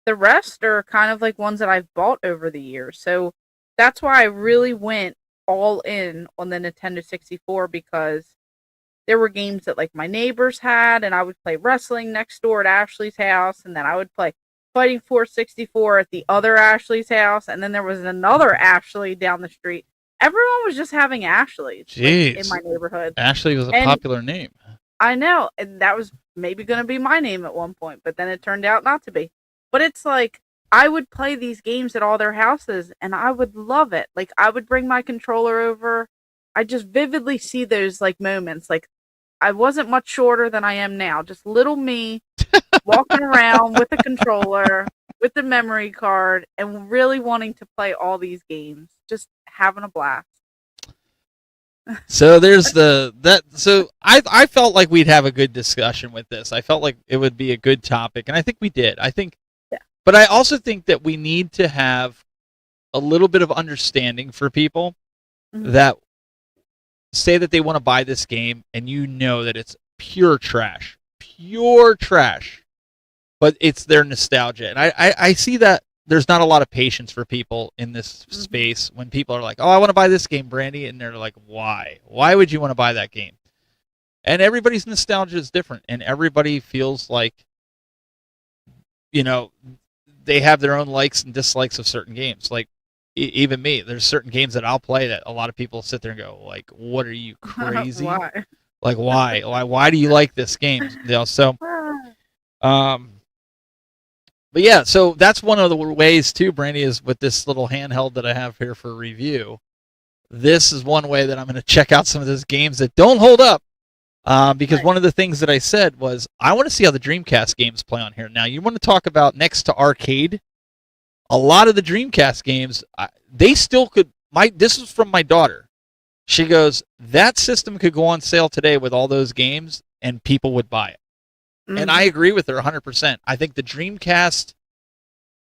the rest are kind of like ones that I've bought over the years. So that's why I really went all in on the Nintendo 64, because there were games that like my neighbors had, and I would play wrestling next door at Ashley's house, and then I would play Fighting Force 64 at the other Ashley's house, and then there was another Ashley down the street. Everyone was just having Ashleys in my neighborhood. Ashley was a popular name. I know, and that was maybe going to be my name at one point, but then it turned out not to be. But it's like, I would play these games at all their houses, and I would love it. Like, I would bring my controller over. I just vividly see those, like, moments. Like, I wasn't much shorter than I am now. Just little me walking around with a controller, with the memory card, and really wanting to play all these games. Just having a blast. So there's so I felt like we'd have a good discussion with this. I felt like it would be a good topic, and I think we did. But I also think that we need to have a little bit of understanding for people that say that they want to buy this game, and you know that it's pure trash, but it's their nostalgia. And I see that there's not a lot of patience for people in this space when people are like, oh, I want to buy this game, Brandy. And they're like, why? Why would you want to buy that game? And everybody's nostalgia is different. And everybody feels like, you know, they have their own likes and dislikes of certain games. Like, even me, there's certain games that I'll play that a lot of people sit there and go, like, what are you, crazy? Why? Like, why? Why do you like this game? You know, so, but yeah, so that's one of the ways too, Brandy, is with this little handheld that I have here for review. This is one way that I'm going to check out some of those games that don't hold up. Because one of the things that I said was, I want to see how the Dreamcast games play on here. Now, you want to talk about next to arcade? A lot of the Dreamcast games, they still could. This is from my daughter. She goes, that system could go on sale today with all those games, and people would buy it. And I agree with her 100%. I think the Dreamcast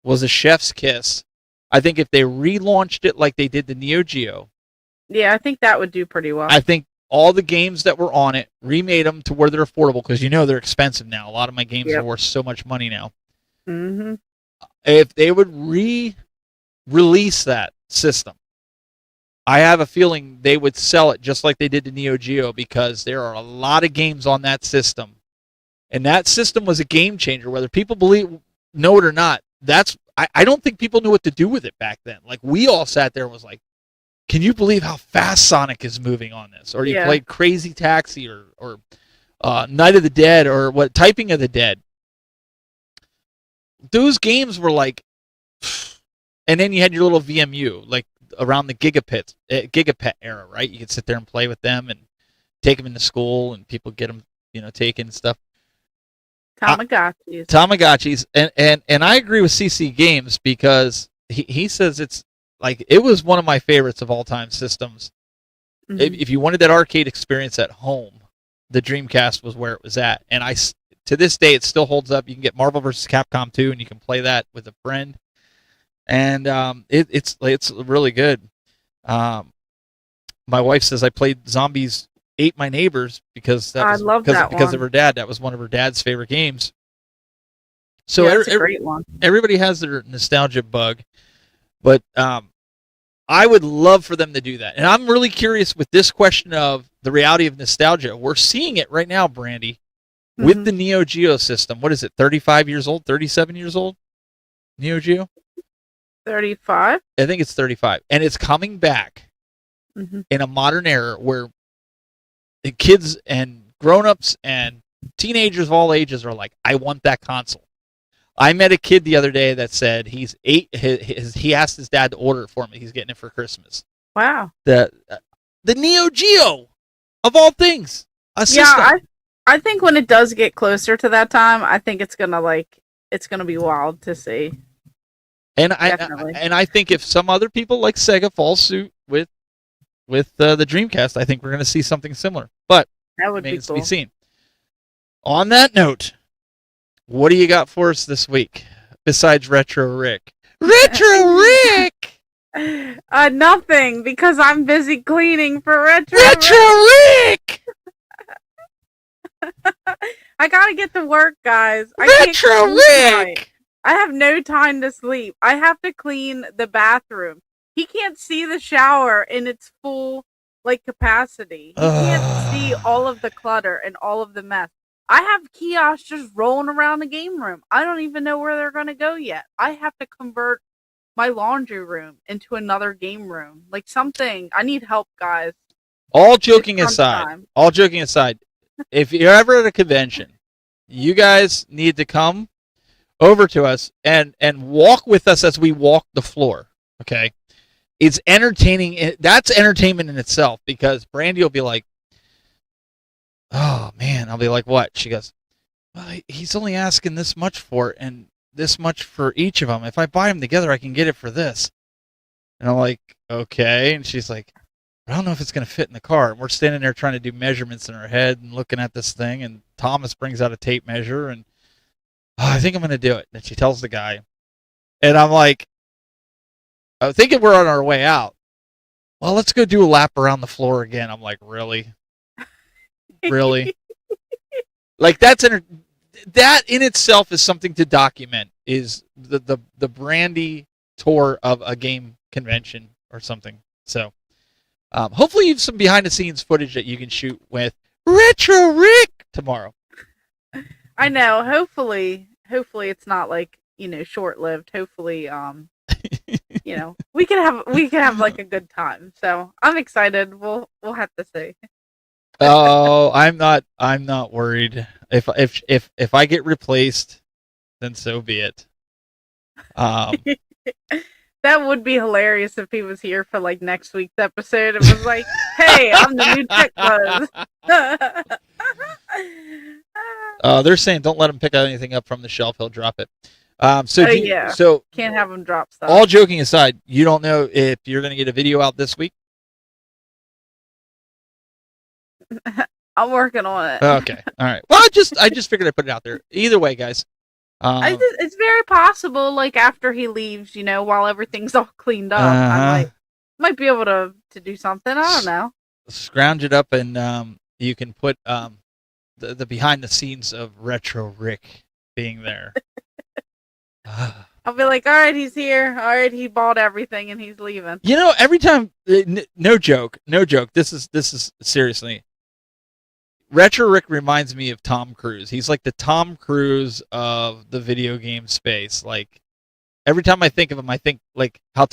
was a chef's kiss. I think if they relaunched it like they did the Neo Geo. Yeah, I think that would do pretty well. I think all the games that were on it, remade them to where they're affordable, because you know they're expensive now. A lot of my games are worth so much money now. If they would re-release that system, I have a feeling they would sell it just like they did the Neo Geo, because there are a lot of games on that system. And that system was a game changer, whether people know it or not. I don't think people knew what to do with it back then. Like, we all sat there and was like, can you believe how fast Sonic is moving on this? Or you played Crazy Taxi or Night of the Dead or Typing of the Dead. Those games were like, and then you had your little VMU, like around the Gigapet era, right? You could sit there and play with them and take them into school, and people get them, taken and stuff. Tamagotchis, and I agree with CC Games because he says it's like it was one of my favorites of all time systems. Mm-hmm. If you wanted that arcade experience at home, the Dreamcast was where it was at, and to this day it still holds up. You can get Marvel vs. Capcom 2, and you can play that with a friend, and it's really good. My wife says I played Zombies Ate My Neighbors because of her dad. That was one of her dad's favorite games. So that's a great one. Everybody has their nostalgia bug, but I would love for them to do that. And I'm really curious with this question of the reality of nostalgia. We're seeing it right now, Brandy, with the Neo Geo system. What is it? 35 years old? 37 years old? Neo Geo? 35. I think it's 35, and it's coming back in a modern era where the kids and grown-ups and teenagers of all ages are like, I want that console. I met a kid the other day that said he asked his dad to order it for me. He's getting it for Christmas. Wow. The Neo Geo, of all things, a system. Yeah, I think when it does get closer to that time, I think it's gonna be wild to see. And I think if some other people like Sega fall suit with the Dreamcast, I think we're going to see something similar. But that would be cool. To be seen. On that note, what do you got for us this week besides Retro Rick? Retro Rick! Nothing, because I'm busy cleaning for Retro Rick! I gotta get to work, guys. Retro Rick! I have no time to sleep. I have to clean the bathroom. He can't see the shower in its full capacity. He can't see all of the clutter and all of the mess. I have kiosks just rolling around the game room. I don't even know where they're going to go yet. I have to convert my laundry room into another game room. Like something. I need help, guys. All joking aside, if you're ever at a convention, you guys need to come over to us and walk with us as we walk the floor. Okay. It's entertaining. That's entertainment in itself, because Brandy will be like, oh man. I'll be like, what? She goes, well, he's only asking this much for it and this much for each of them. If I buy them together, I can get it for this. And I'm like, okay. And she's like, I don't know if it's going to fit in the car. And we're standing there trying to do measurements in our head and looking at this thing. And Thomas brings out a tape measure and I think I'm going to do it. And she tells the guy. And I'm like, I was thinking we're on our way out. Well, let's go do a lap around the floor again. I'm like, really? Really? Like that in itself is something to document, is the Brandy tour of a game convention or something. So hopefully you have some behind the scenes footage that you can shoot with Retro Rick tomorrow. I know. Hopefully it's not short lived. Hopefully, we can have like a good time. So I'm excited. We'll have to see. Oh, I'm not worried. If I get replaced, then so be it. That would be hilarious if he was here for next week's episode. It was like, hey, I'm the new tech buzz. They're saying don't let him pick anything up from the shelf. He'll drop it. So can't have him drop stuff. All joking aside, you don't know if you're going to get a video out this week? I'm working on it. Okay. All right. Well, I just figured I'd put it out there. Either way, guys. It's very possible, after he leaves, while everything's all cleaned up, I might be able to do something. I don't know. Scrounge it up, and you can put the behind the scenes of Retro Rick being there. I'll be like, all right, he's here. All right, he bought everything and he's leaving. Every time, no joke. This is seriously. Retro Rick reminds me of Tom Cruise. He's like the Tom Cruise of the video game space. Like, Every time I think of him, I think like how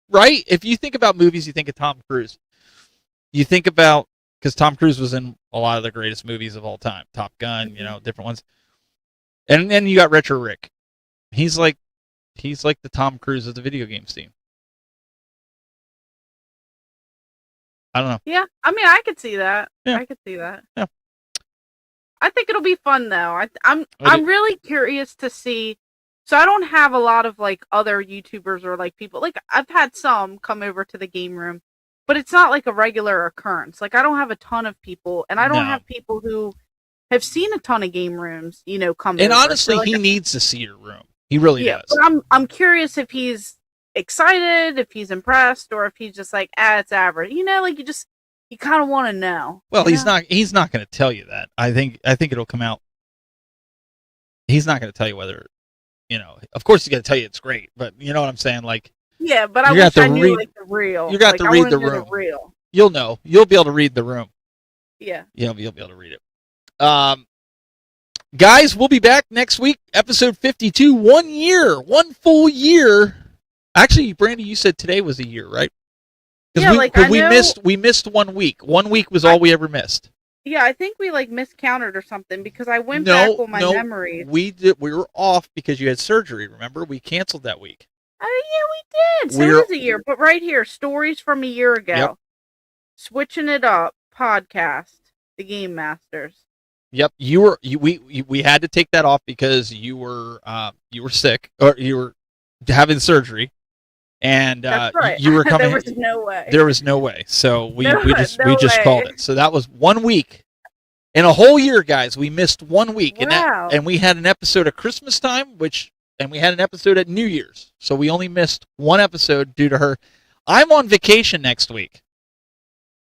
right? If you think about movies, you think of Tom Cruise. You think about, because Tom Cruise was in a lot of the greatest movies of all time, Top Gun, different ones. And then you got Retro Rick. He's like the Tom Cruise of the video game scene. I don't know. Yeah, I mean, I could see that. Yeah. I could see that. Yeah. I think it'll be fun though. I'm really curious to see. So I don't have a lot of like other YouTubers or like people. Like I've had some come over to the game room, but it's not like a regular occurrence. Like I don't have a ton of people, and I don't have people who have seen a ton of game rooms, come And over. honestly, so, like, he needs to see your room. He really does. But I'm curious if he's excited, if he's impressed, or if he's just like, it's average. Like you kind of want to know. Well, he's not going to tell you that. I think it'll come out. He's not going to tell you whether, of course he's going to tell you it's great, but you know what I'm saying? Like, yeah, but I wish I knew like the real. You got to read the room. Real. You'll know. You'll be able to read the room. Yeah. You'll be able to read it. Guys, we'll be back next week, episode 52. 1 year, 1 full year. Actually, Brandy, you said today was a year, right? Yeah, we missed 1 week. 1 week was all we ever missed. Yeah, I think we like miscounted or something because I went back on my memories. We were off because you had surgery. Remember, we canceled that week. Oh yeah, we did. So it was a year. But right here, stories from a year ago. Yep. Switching it up, podcast, the Game Masters. Yep, we had to take that off because you were sick or you were having surgery, and That's right. you were coming. There was no way. There was no way. So we just way. called it. So that was 1 week in a whole year, guys. We missed 1 week, wow. and we had an episode at Christmas time, and we had an episode at New Year's. So we only missed one episode due to her. I'm on vacation next week,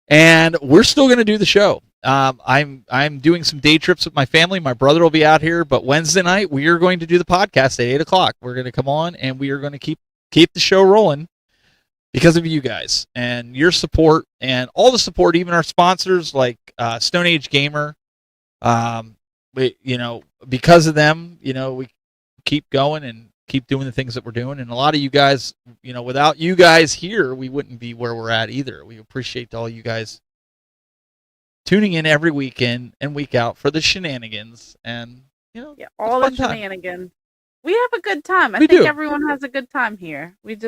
and we're still going to do the show. I'm doing some day trips with my family. My brother will be out here, but Wednesday night we are going to do the podcast at 8:00. We're going to come on and we are going to keep the show rolling because of you guys and your support and all the support, even our sponsors like Stone Age Gamer. Because of them, we keep going and keep doing the things that we're doing. And a lot of you guys, without you guys here, we wouldn't be where we're at either. We appreciate all you guys tuning in every weekend and week out for the shenanigans and all the shenanigans. We have a good time. I think everyone has a good time here. We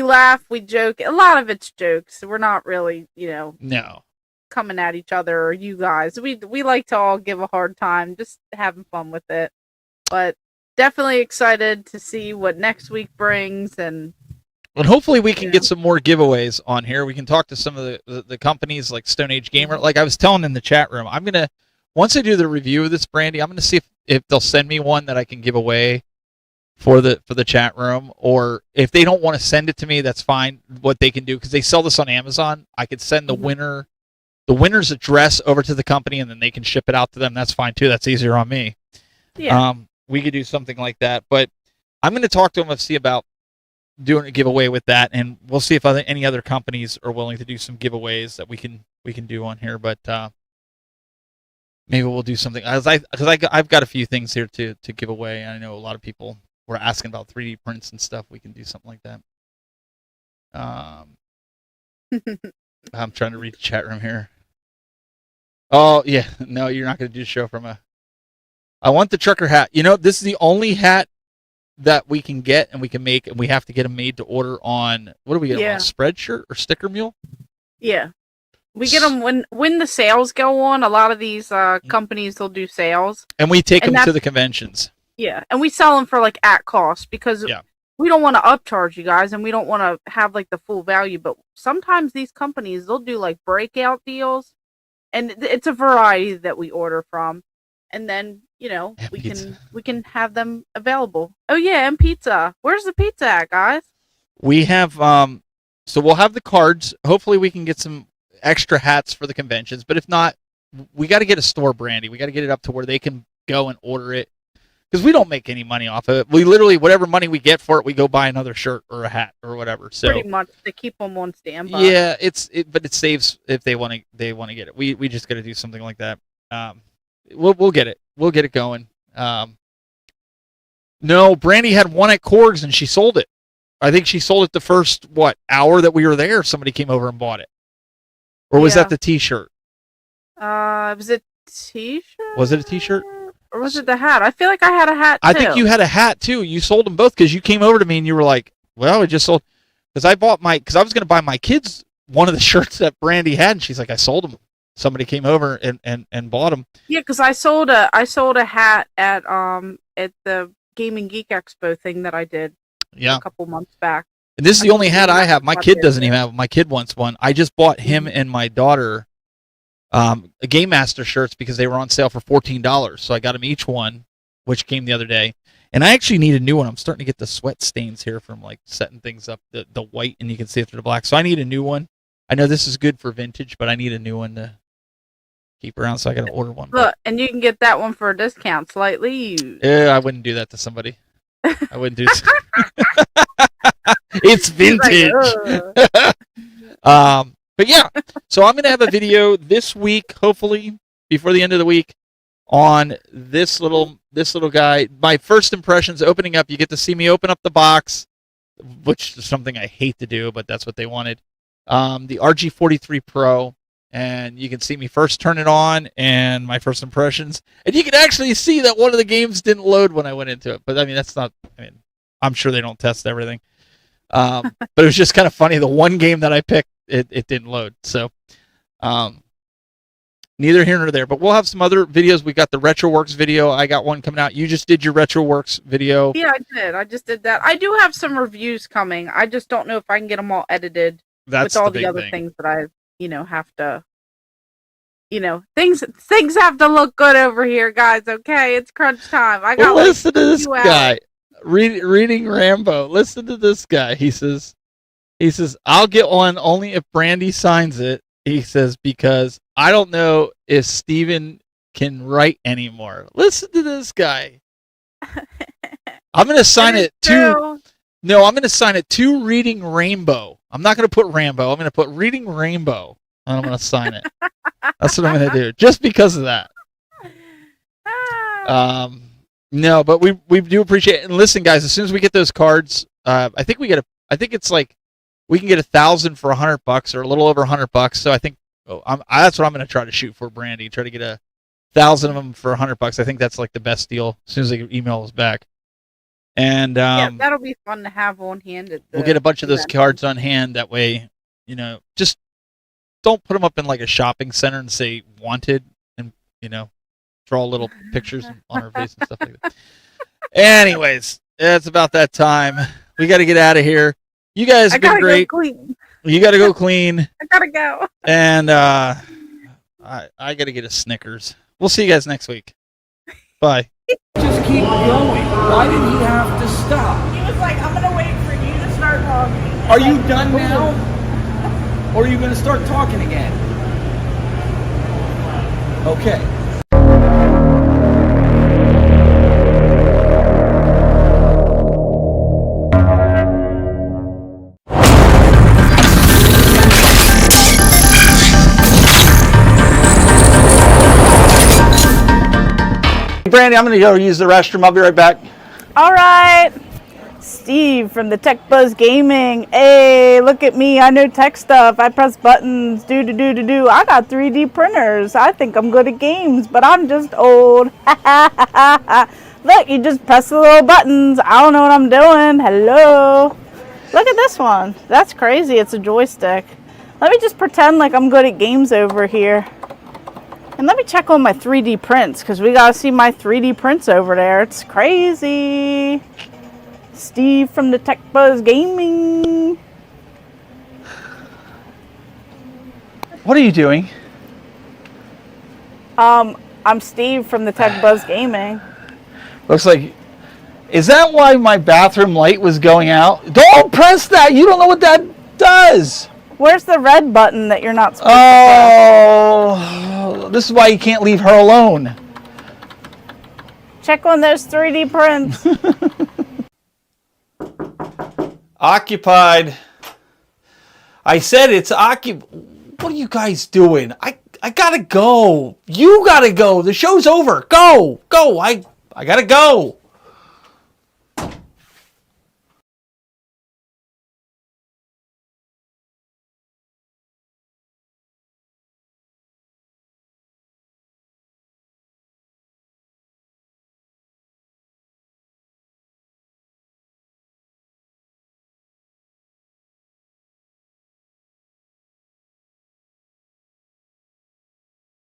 laugh, we joke. A lot of it's jokes. We're not really, no coming at each other or you guys. We like to all give a hard time, just having fun with it. But definitely excited to see what next week brings and hopefully we can get some more giveaways on here. We can talk to some of the companies like Stone Age Gamer. Like I was telling in the chat room, I'm going to, once I do the review of this, Brandy, I'm going to see if they'll send me one that I can give away for the chat room. Or if they don't want to send it to me, that's fine. What they can do, because they sell this on Amazon, I could send the winner's address over to the company and then they can ship it out to them. That's fine too. That's easier on me. Yeah. We could do something like that. But I'm going to talk to them and see about doing a giveaway with that, and we'll see if any other companies are willing to do some giveaways that we can do on here. But maybe we'll do something because I've got a few things here to give away. I know a lot of people were asking about 3D prints and stuff. We can do something like that. I'm trying to read the chat room here. Oh yeah, no, you're not going to do a show from a. I want the trucker hat. This is the only hat that we can get and we can make, and we have to get them made to order on, what do we get them on, Spreadshirt or Sticker Mule? Yeah. We get them when the sales go on. A lot of these companies will do sales. And we take them to the conventions. Yeah. And we sell them for like at cost because we don't want to upcharge you guys and we don't want to have like the full value. But sometimes these companies, they'll do like breakout deals, and it's a variety that we order from. And then, we can have them available. Oh yeah, and pizza. Where's the pizza at, guys? We have so we'll have the cards. Hopefully we can get some extra hats for the conventions, but if not, we got to get a store, Brandy. We got to get it up to where they can go and order it, because we don't make any money off of it. We literally, whatever money we get for it, we go buy another shirt or a hat or whatever. So pretty much to keep them on standby. Yeah, but it saves if they want to get it. We just got to do something like that. We'll get it. We'll get it going. No, Brandy had one at Korg's and she sold it. I think she sold it the first, hour that we were there. Somebody came over and bought it. Or was that the t-shirt? Was it t-shirt? Was it a t-shirt? Or was it the hat? I feel like I had a hat too. I think you had a hat too. You sold them both because you came over to me and you were like, well, I just sold. Because I was going to buy my kids one of the shirts that Brandy had. And she's like, I sold them. Somebody came over and bought them. Yeah, because I sold a hat at the Gaming Geek Expo thing that I did a couple months back. And this is the only hat I have. My kid doesn't even have it. My kid wants one. I just bought him and my daughter Game Master shirts because they were on sale for $14. So I got them each one, which came the other day. And I actually need a new one. I'm starting to get the sweat stains here from like setting things up, the white, and you can see it through the black. So I need a new one. I know this is good for vintage, but I need a new one to keep around, so I got to order one. Look, and you can get that one for a discount, slightly used. Yeah, I wouldn't do that to somebody. I wouldn't do It's vintage. Like, but yeah, so I'm going to have a video this week, hopefully, before the end of the week, on this little guy. My first impressions opening up. You get to see me open up the box, which is something I hate to do, but that's what they wanted. The RG43 Pro, and you can see me first turn it on and my first impressions. And you can actually see that one of the games didn't load when I went into it. But I mean, I'm sure they don't test everything. But it was just kind of funny. The one game that I picked, it didn't load. So neither here nor there. But we'll have some other videos. We got the RetroWorks video. I got one coming out. You just did your RetroWorks video. Yeah, I did. I just did that. I do have some reviews coming. I just don't know if I can get them all edited. That's with all the other things that I, have to, things have to look good over here, guys. Okay, it's crunch time. I got. Listen to this guy reading Rambo. Listen to this guy. He says, I'll get one only if Brandy signs it. He says because I don't know if Steven can write anymore. Listen to this guy. I'm gonna sign it to. No, I'm going to sign it to Reading Rainbow. I'm not going to put Rambo. I'm going to put Reading Rainbow, and I'm going to sign it. That's what I'm going to do, just because of that. No, but we do appreciate it. And listen, guys, as soon as we get those cards, I think it's like we can get 1,000 for $100 or a little over $100. So I think that's what I'm going to try to shoot for Brandy. Try to get 1,000 of them for $100. I think that's like the best deal. As soon as they email us back. And that'll be fun to have on hand. We'll get a bunch of those cards on hand. That way, just don't put them up in like a shopping center and say wanted, and draw little pictures on our face and stuff like that. Anyways, it's about that time. We got to get out of here. You guys have been great. You got to go clean. I gotta go. And I got to get a Snickers. We'll see you guys next week. Bye. Just keep going. Why did he have to stop? He was like, I'm going to wait for you to start talking. Are you done now? Or are you going to start talking again? Okay. Brandy, I'm going to go use the restroom. I'll be right back. All right. Steve from the Tech Buzz Gaming. Hey, look at me. I know tech stuff. I press buttons. Do. I got 3D printers. I think I'm good at games, but I'm just old. Look, you just press the little buttons. I don't know what I'm doing. Hello. Look at this one. That's crazy. It's a joystick. Let me just pretend like I'm good at games over here. And let me check on my 3D prints, because we got to see my 3D prints over there. It's crazy. Steve from the Tech Buzz Gaming. What are you doing? I'm Steve from the Tech Buzz Gaming. Looks like... Is that why my bathroom light was going out? Don't press that! You don't know what that does! Where's the red button that you're not supposed to press? This is why you can't leave her alone. Check on those 3D prints. Occupied. I said it's occupied. What are you guys doing? I gotta go. You gotta go. The show's over. Go. I gotta go.